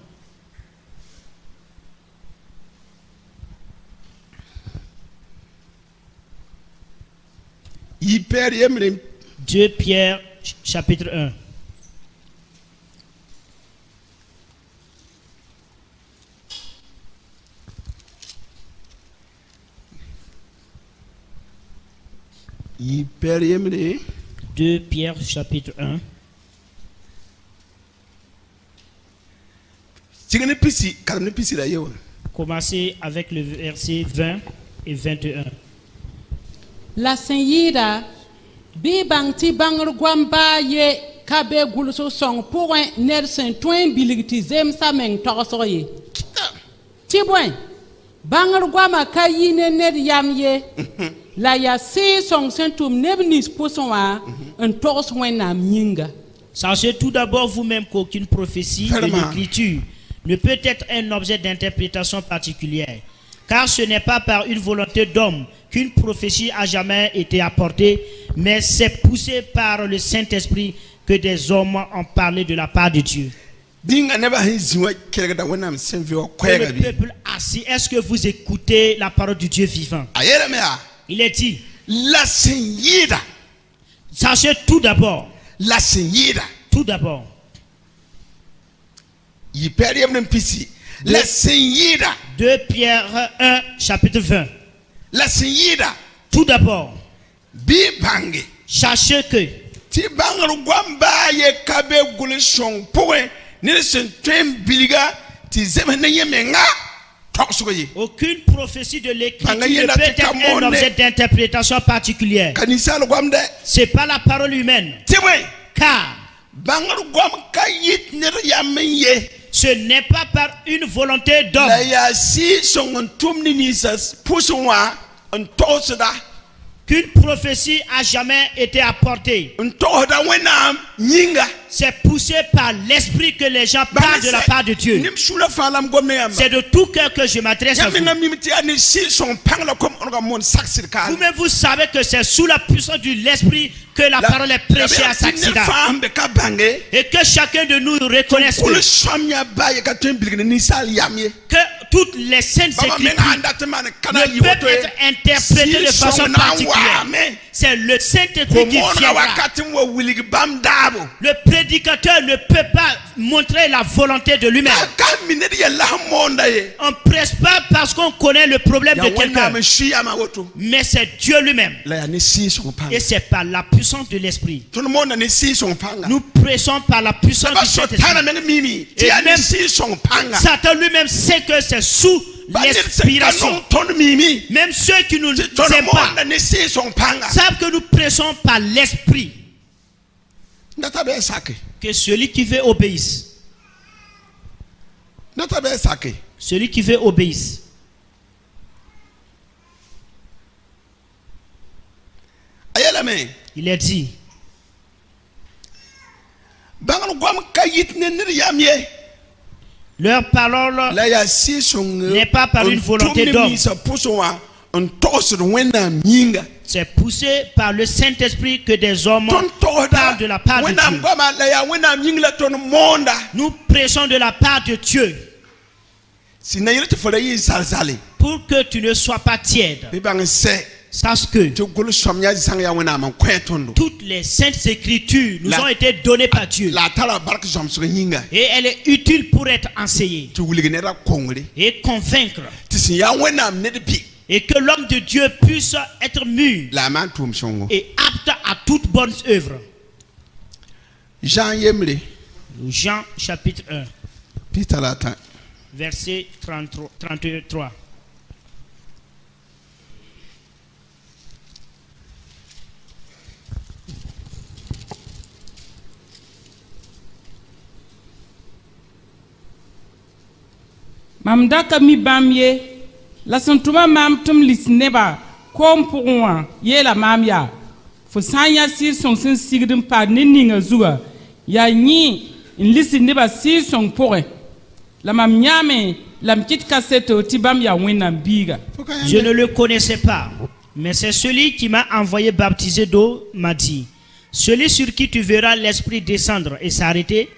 Deux Pierre chapitre 1. Deux Pierre chapitre 1. Commencez avec le verset 20 et 21. La Seigneur, bi bang ti bang gwamba ye kabe guluso song pour un nersen toin biligti zem sa meng torosoye tibwen bangar gwama kayine ner yamye la ya se song sentum nebnis posonwa un toros wena minga. Sachez tout d'abord vous-même qu'aucune prophétie de l'écriture ne peut être un objet d'interprétation particulière, car ce n'est pas par une volonté d'homme qu'une prophétie a jamais été apportée, mais c'est poussé par le Saint-Esprit que des hommes ont parlé de la part de Dieu. Le peuple assis, est-ce que vous écoutez la parole du Dieu vivant? Il est dit, sachez tout d'abord, 2 Pierre 1, chapitre 20. Tout d'abord, sachez que aucune prophétie de l'écriture ne peut être un objet d'interprétation particulière. Ce n'est pas la parole humaine. Car ce n'est pas par une volonté d'homme. Qu'une prophétie a jamais été apportée. C'est poussé par l'esprit que les gens parlent de la part de Dieu. C'est de tout cœur que je m'adresse à vous. Vous-même vous savez que c'est sous la puissance de l'esprit que la parole est prêchée à Saxida. Et que chacun de nous reconnaisse que toutes les saintes écritures ne peuvent être interprétées de façon particulière. C'est le Saint-Esprit qui viendra. Le prédicateur ne peut pas montrer la volonté de lui-même. On ne presse pas parce qu'on connaît le problème de quelqu'un, mais c'est Dieu lui-même. Et c'est par la puissance de l'esprit. Nous pressons par la puissance du Saint-Esprit. Et même Satan lui-même sait que c'est sous l'inspiration. Même ceux qui nous aiment pas savent que nous pressons par l'esprit. Que celui qui veut obéisse. Celui qui veut obéisse. Il est dit, leur parole n'est pas par une volonté d'homme. C'est poussé par le Saint-Esprit que des hommes parlent de la part de Dieu. Nous prêchons de la part de Dieu pour que tu ne sois pas tiède. Sache que toutes les saintes écritures nous ont été données par Dieu. Et elle est utile pour être enseignée et convaincre. Et que l'homme de Dieu puisse être mûr et apte à toute bonne œuvre. Jean chapitre 1, verset 33. Mamdaka mi bamye la santuma mam tum lisneba kom pour moi ye la mamya fo sanya sir son sin sigdum pa ninninga zuga ya ni lisneba sir son pour la mamnyame la petite cassette tibam ya wena biga. Je ne le connaissais pas, mais c'est celui qui m'a envoyé baptiser d'eau m'a dit, celui sur qui tu verras l'esprit descendre et s'arrêter,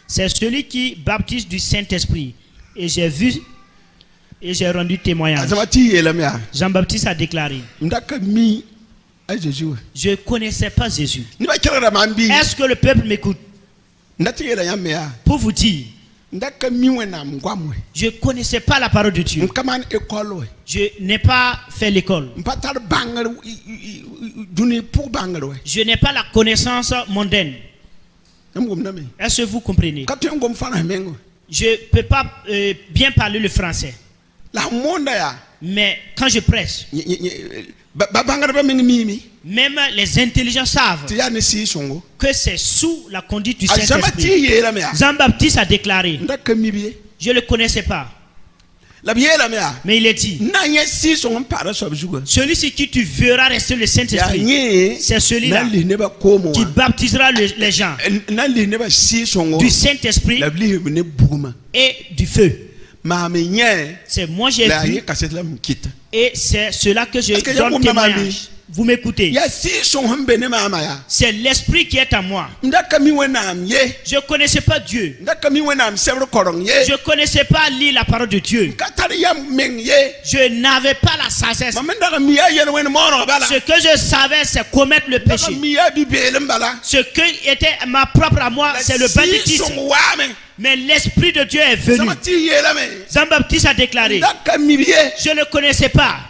c'est celui qui baptise du Saint-Esprit. Et j'ai vu et j'ai rendu témoignage. Jean-Baptiste a déclaré, je ne connaissais pas Jésus. Est-ce que le peuple m'écoute? Pour vous dire, je ne connaissais pas la parole de Dieu. Je n'ai pas fait l'école. Je n'ai pas la connaissance mondaine. Est-ce que vous comprenez? Je ne peux pas bien parler le français. Mais quand je prêche, même les intelligents savent que c'est sous la conduite du Saint-Esprit. Jean-Baptiste a déclaré, je ne le connaissais pas. Mais il est dit, celui-ci qui tu verras rester le Saint-Esprit, c'est celui-là qui baptisera les gens du Saint-Esprit et du feu. C'est moi j'ai vu et c'est cela que je donne témoignage. Vous m'écoutez? C'est l'esprit qui est en moi. Je ne connaissais pas Dieu. Je ne connaissais pas lire la parole de Dieu. Je n'avais pas la sagesse. Ce que je savais, c'est commettre le péché. Ce qui était ma propre à moi, c'est le banditisme. Mais l'Esprit de Dieu est venu. Jean-Baptiste a déclaré, je ne le connaissais pas.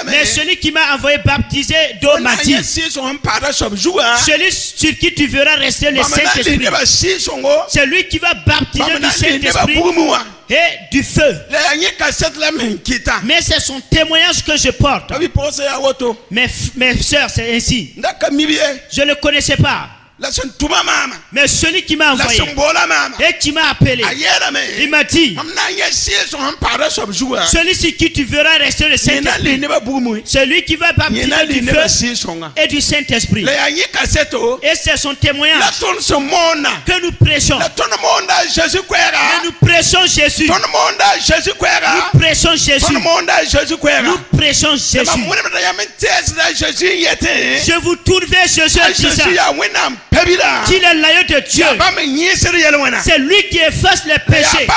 Mais celui qui m'a envoyé baptiser d'eau m'a dit, celui sur qui tu verras rester le Saint-Esprit, c'est lui qui va baptiser du Saint-Esprit et du feu. Mais c'est son témoignage que je porte. Mes soeurs, c'est ainsi. Je ne le connaissais pas. Mais celui qui m'a envoyé et qui m'a appelé, il m'a dit, celui-ci qui tu verras rester le Saint-Esprit, celui qui va baptiser du feu et du Saint-Esprit. Et c'est son témoignage que nous prêchons. Mais nous prêchons Jésus. Nous prêchons Jésus. Nous prêchons Jésus. Je vous tourne vers Jésus en disant qu'il est l'agneau de Dieu. C'est lui qui efface les péchés.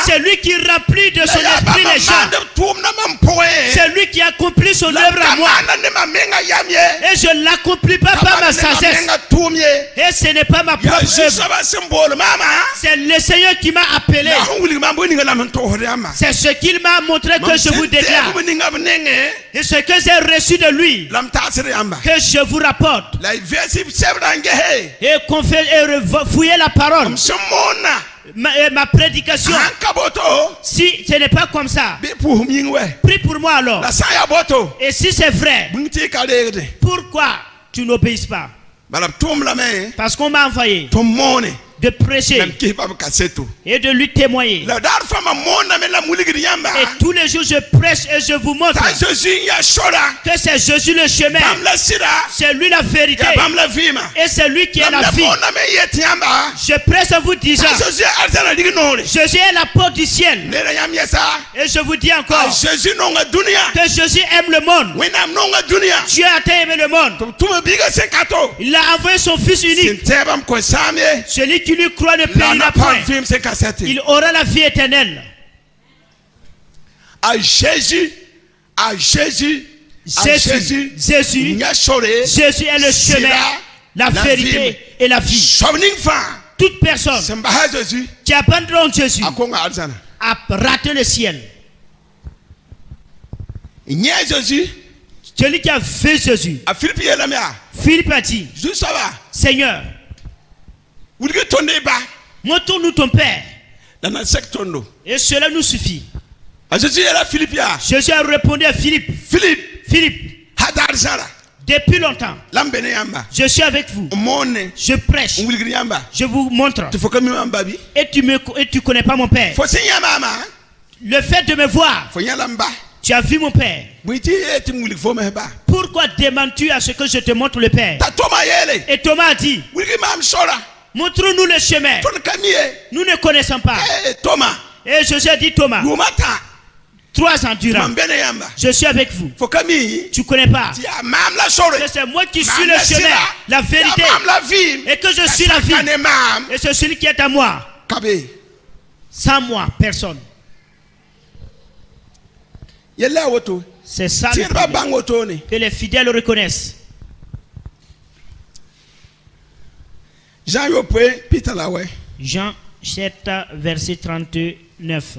C'est lui qui remplit de son esprit les gens. C'est lui qui accomplit son œuvre à moi. Et je ne l'accomplis pas par ma sagesse. Et ce n'est pas ma propre œuvre. C'est le Seigneur qui m'a appelé. C'est ce qu'il m'a montré que je vous déclare. Et ce que j'ai reçu de lui, que je vous rapporte. Et fouiller la parole. Ma prédication. Si ce n'est pas comme ça, prie pour moi alors. Et si c'est vrai, pourquoi tu n'obéis pas? Parce qu'on m'a envoyé de prêcher et de lui témoigner. Et tous les jours je prêche et je vous montre que c'est Jésus le chemin, c'est lui la vérité et c'est lui qui est la vie. Je prêche en vous disant, Jésus est la porte du ciel. Et je vous dis encore que Jésus aime le monde. Dieu a tant aimé le monde, il a envoyé son fils unique. Celui qui lui croit ne périra point, il aura la vie éternelle. Jésus est le chemin, la vérité et la vie. Toute personne qui abandonne Jésus a raté le ciel. Celui qui a fait Jésus, Philippe a dit, Seigneur, montre-nous ton Père et cela nous suffit. Jésus a répondu à Philippe, depuis longtemps je suis avec vous, je prêche, je vous montre, et tu ne connais pas mon Père. Le fait de me voir, tu as vu mon Père. Pourquoi demandes-tu à ce que je te montre le Père? Et Thomas a dit, montre-nous le chemin, nous ne connaissons pas. Et Jésus a dit, Thomas, 3 ans durant, je suis avec vous, tu ne connais pas que c'est moi qui suis le chemin, la vérité et que je suis la vie. Et c'est celui qui est à moi. Sans moi, personne. C'est ça que les fidèles reconnaissent. Jean 7, verset 39.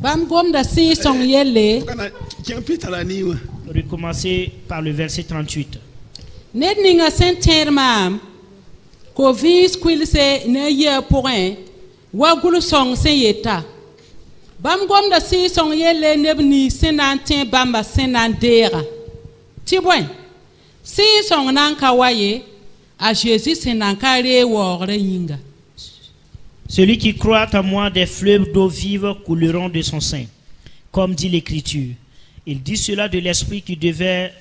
Bam gom da si song yele recommencer par le verset 38. Nedninga sentermam ko vis kwilse ne ye point wa gulu song sen yeta bam gom da si song yele nebni senan ten bamba senan dera ti bon si song nan kawaye a Jésus senan kare wore yinga. Celui qui croit en moi, des fleuves d'eau vive couleront de son sein, comme dit l'Écriture. Il dit cela de l'Esprit que devaient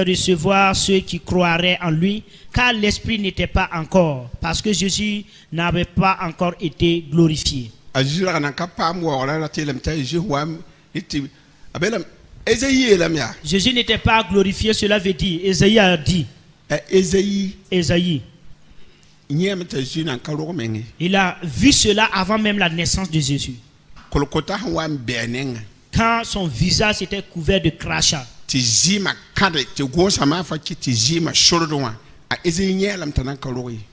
recevoir ceux qui croiraient en lui, car l'Esprit n'était pas encore, parce que Jésus n'avait pas encore été glorifié. Jésus n'était pas glorifié, cela veut dire, Ésaïe a dit. Ésaïe. Il a vu cela avant même la naissance de Jésus. Quand son visage était couvert de crachats.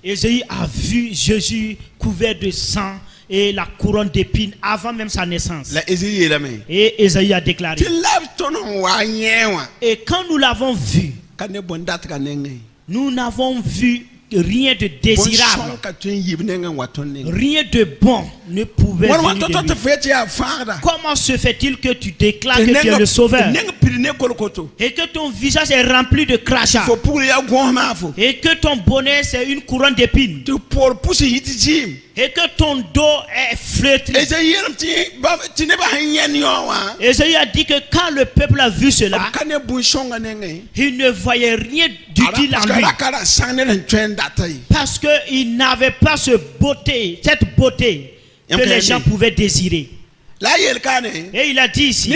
Ésaïe a vu Jésus couvert de sang et la couronne d'épines avant même sa naissance. Et Ésaïe a déclaré. Et quand nous l'avons vu, nous n'avons vu rien de désirable, rien de bon ne pouvait venir de lui. Comment se fait-il que tu déclares que tu es le sauveur et que ton visage est rempli de crachats et que ton bonnet c'est une couronne d'épines et que ton dos est flétri? Ésaïe a dit que quand le peuple a vu cela, il ne voyait rien d'utile en lui, parce qu'il n'avait pas cette beauté que les gens pouvaient désirer. Et il a dit ici,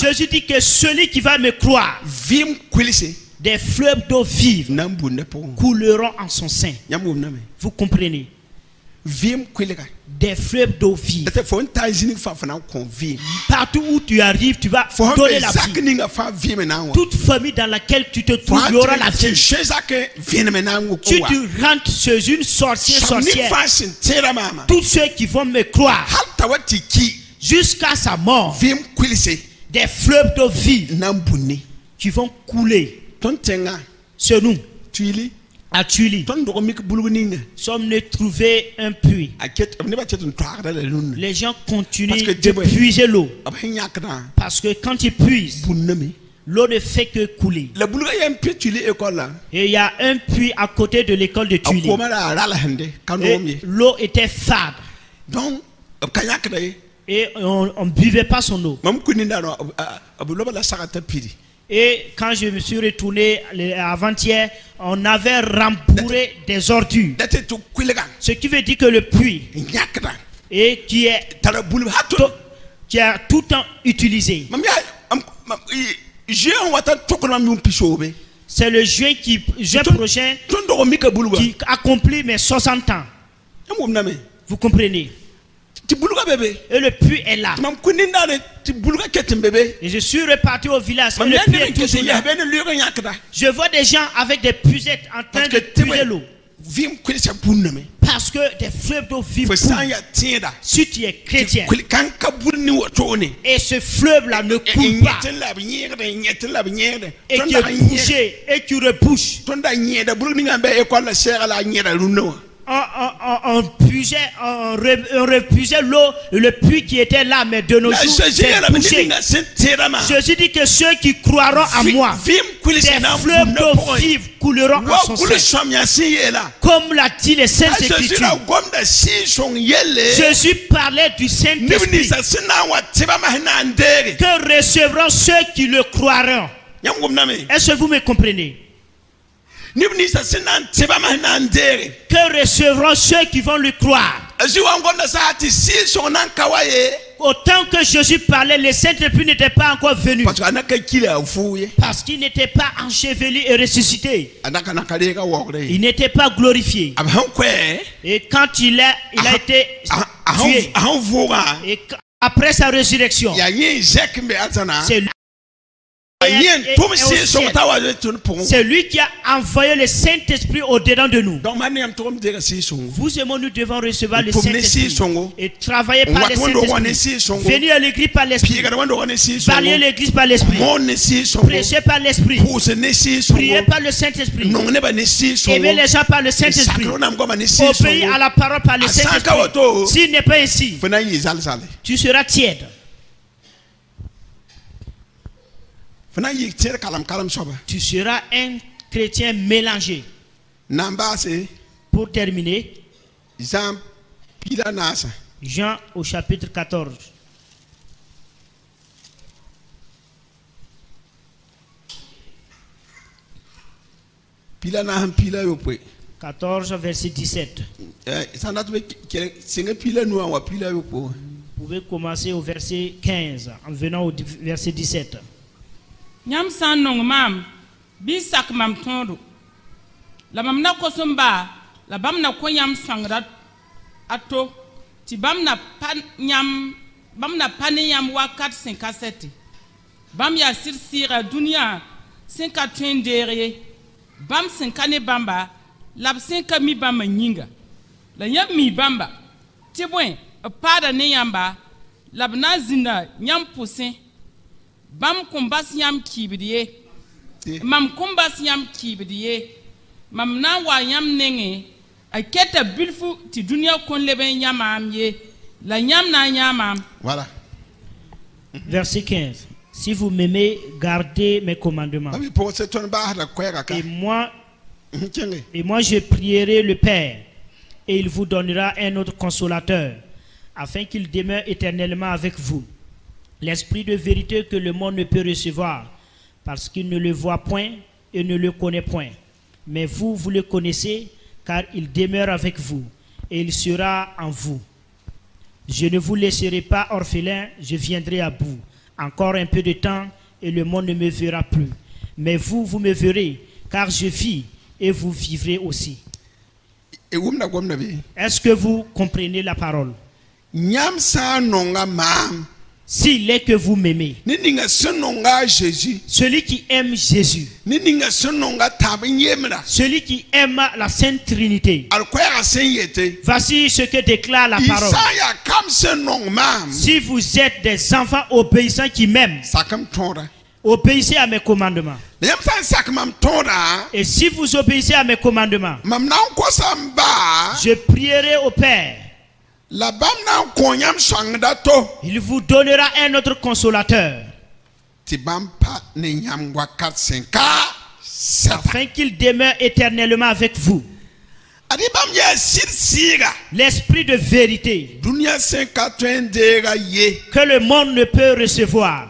Jésus dit que celui qui va me croire, des fleuves d'eau vive couleront en son sein. Vous comprenez? Des fleuves d'eau vive. Partout où tu arrives, tu vas donner la vie. Toute famille dans laquelle tu te trouves, il y aura la vie. Si tu rentres chez une sorcière, tous ceux qui vont me croire jusqu'à sa mort, des fleuves d'eau vive qui vont couler sur nous. À Tuili, sommes nous trouver un puits. Les gens continuent de puiser l'eau, parce que quand ils puisent, l'eau ne fait que couler. Et il y a un puits à côté de l'école de Tuili. L'eau était fade. Et on ne buvait pas son eau. Et quand je me suis retourné avant-hier, on avait rembourré des ordures. Ce qui veut dire que le puits et qui a tout le temps utilisé. C'est le juin prochain qui accomplit mes 60 ans. Vous comprenez? Et le puits est là. Et je suis reparti au village. Et le puits est toujours là. Je vois des gens avec des puisettes en train de puiser l'eau. Parce que des fleuves d'eau vivent. Si tu es chrétien et ce fleuve là ne coule pas et qui est bouché et tu rebouches, on repuisait l'eau, le puits qui était là, mais de nos jours c'est bouché. Jésus dit que ceux qui croiront à moi, des fleuves d'eau vive couleront en son sein. Comme l'a dit les Saintes Écritures. Jésus parlait du Saint-Esprit que recevront ceux qui le croiront. Est-ce que vous me comprenez? Que recevront ceux qui vont lui croire. Autant que Jésus parlait, les Saint-Esprit n'étaient pas encore venus, parce qu'il n'était pas enchevêtré et ressuscité. Il n'était pas glorifié. Et quand il a été tué, et après sa résurrection, c'est lui C'est lui qui a envoyé le Saint-Esprit au-dedans de nous. Vous et moi, nous devons recevoir le Saint-Esprit et travailler par le Saint-Esprit. Venir à l'église par l'Esprit. Balayer l'église par l'Esprit. Prêcher par l'Esprit. Prier par le Saint-Esprit. Aimer les gens par le Saint-Esprit. Obéir à la parole par le Saint-Esprit. S'il n'est pas ainsi, tu seras tiède. Tu seras un chrétien mélangé. Pour terminer, Jean au chapitre 14. Pila na pila yo pwe. 14 verset 17. Vous pouvez commencer au verset 15 en venant au verset 17. Nyam san nong mam bi sak mam tondo la mam na kosomba la bam na ko nyam sangra ato ti bam na pan nyam wakat 57 bam ya sirsira dunia 50 derrière bam 50 bamba lab 5 mi bamba nyinga la yam mi bamba ti bwen pada ne yamba lab na zinda nyam poussin bam kumbas yam kibdiye mam kumbas yam kibdiye mam na wa yam nenge a keta bilfu ti dunia kon leben yamam ye la yam na yamam. Voilà. Verset 15. Si vous m'aimez, gardez mes commandements. Et moi je prierai le Père et il vous donnera un autre consolateur afin qu'il demeure éternellement avec vous. L'esprit de vérité que le monde ne peut recevoir parce qu'il ne le voit point et ne le connaît point. Mais vous, vous le connaissez car il demeure avec vous et il sera en vous. Je ne vous laisserai pas orphelin, je viendrai à bout. Encore un peu de temps et le monde ne me verra plus. Mais vous, vous me verrez car je vis et vous vivrez aussi. Est-ce que vous comprenez la parole? S'il est que vous m'aimez, celui qui aime Jésus, celui qui aime la Sainte Trinité, voici ce que déclare la parole. Si vous êtes des enfants obéissants qui m'aiment, obéissez à mes commandements. Et si vous obéissez à mes commandements, je prierai au Père. Il vous donnera un autre consolateur afin qu'il demeure éternellement avec vous. L'esprit de vérité que le monde ne peut recevoir.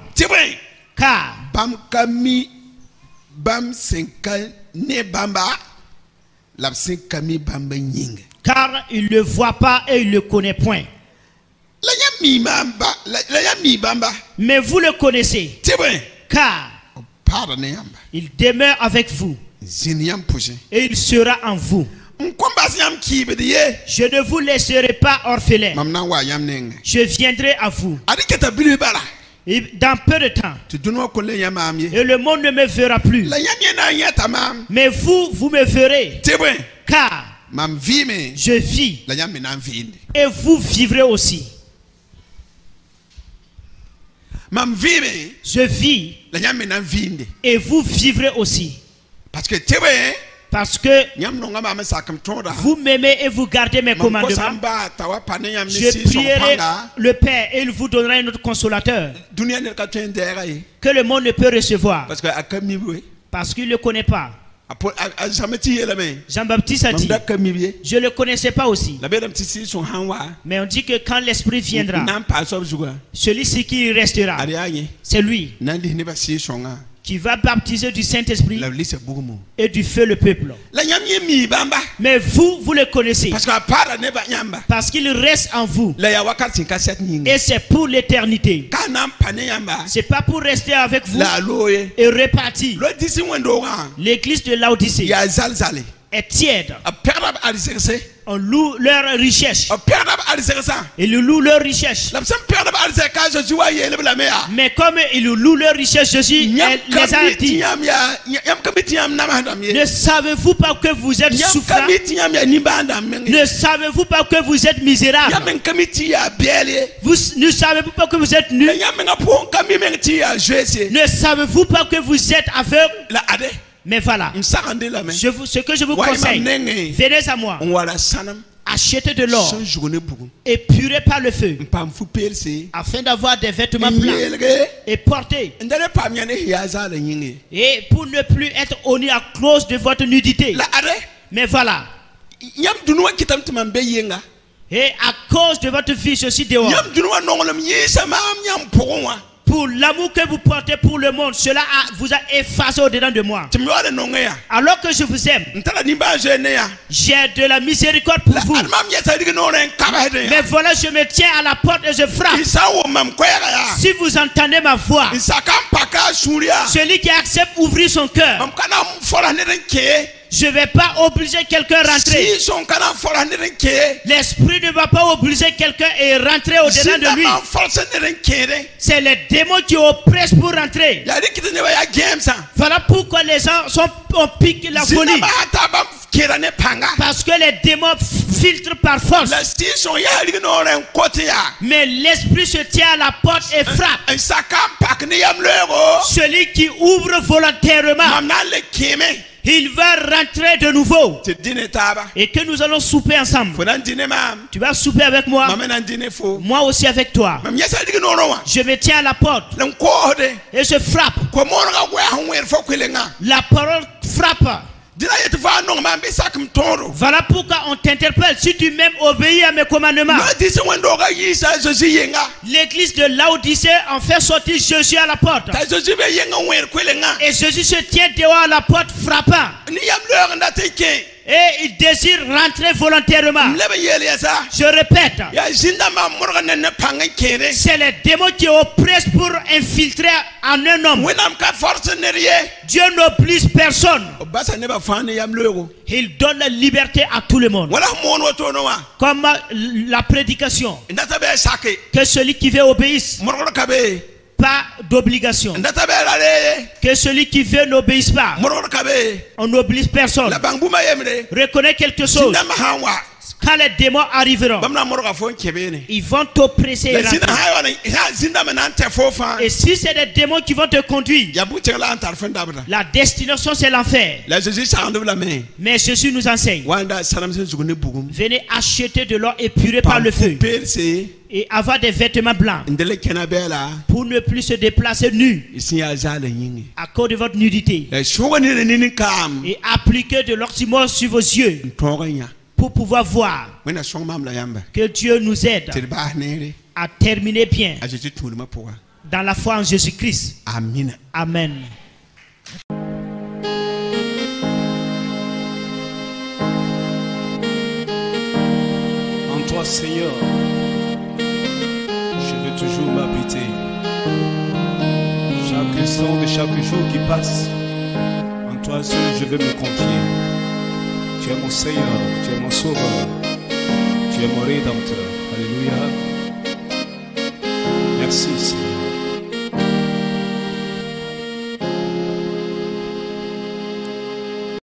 Car il ne le voit pas et il ne le connaît point. Mais vous le connaissez. Car il demeure avec vous et il sera en vous. Je ne vous laisserai pas orphelin. Je viendrai à vous. Et dans peu de temps, et le monde ne me verra plus. Mais vous, vous me verrez. Car je vis et vous vivrez aussi. Je vis et vous vivrez aussi. Parce que vous m'aimez et vous gardez mes commandements. Je prierai le Père et il vous donnera un autre consolateur que le monde ne peut recevoir parce qu'il ne le connaît pas. Jean-Baptiste a dit, je ne le connaissais pas aussi. Mais on dit que quand l'Esprit viendra, celui-ci qui restera, c'est lui qui va baptiser du Saint-Esprit et du feu le peuple. Mais vous, vous le connaissez parce qu'il reste en vous et c'est pour l'éternité. C'est pas pour rester avec vous et repartir. L'église de Laodicée est tiède. On loue leur richesse. Ils louent leur richesse. Mais comme ils louent leur richesse, Jésus les a dit: ne savez-vous pas que vous êtes souffrant? Ne savez-vous pas que vous êtes misérable? Ne savez-vous pas que vous êtes nus? Ne savez-vous pas que vous êtes aveugle? Mais voilà, ce que je vous conseille, venez à moi, achetez de l'or, épuré par le feu, afin d'avoir des vêtements blancs et porter, et pour ne plus être honni à cause de votre nudité. Mais voilà, et à cause de votre vie, je suis dehors. Pour l'amour que vous portez pour le monde, cela vous a effacé au-dedans de moi. Alors que je vous aime, j'ai de la miséricorde pour vous. Mais voilà, je me tiens à la porte et je frappe. Si vous entendez ma voix, celui qui accepte ouvrir son cœur, je ne vais pas obliger quelqu'un à rentrer. L'esprit ne va pas obliger quelqu'un à rentrer au-dedans de lui. C'est les démons qui oppressent pour rentrer. Voilà pourquoi les gens on pique la folie. Parce que les démons filtrent par force. Mais l'esprit se tient à la porte et frappe. Celui qui ouvre volontairement, il va rentrer de nouveau. Et que nous allons souper ensemble. Tu vas souper avec moi. Moi aussi avec toi. Je me tiens à la porte. Et je frappe. La parole frappe. Voilà pourquoi on t'interpelle. Si tu m'aimes, obéis à mes commandements. L'église de Laodicée en fait sortir Jésus à la porte. Et Jésus se tient dehors à la porte frappant. Et il désire rentrer volontairement. Je répète, c'est les démons qui oppressent pour infiltrer en un homme. Dieu n'oblige personne. Il donne la liberté à tout le monde. Comme la prédication, que celui qui veut obéisse. Pas d'obligation. Que celui qui veut n'obéisse pas. On n'oblige personne. Reconnais quelque chose. Quand les démons arriveront, ils vont t'oppresser. Et si c'est des démons qui vont te conduire, la destination c'est l'enfer. Mais Jésus nous enseigne: venez acheter de l'or épuré par le feu et avoir des vêtements blancs pour ne plus se déplacer nu à cause de votre nudité, et appliquer de l'oxymore sur vos yeux pour pouvoir voir. Que Dieu nous aide à terminer bien dans la foi en Jésus-Christ. Amen. Amen. En toi, Seigneur, je veux toujours m'habiter. Chaque instant de chaque jour qui passe, en toi seul je veux me confier. Tu es mon Seigneur, tu es mon Sauveur, tu es mon Rédempteur.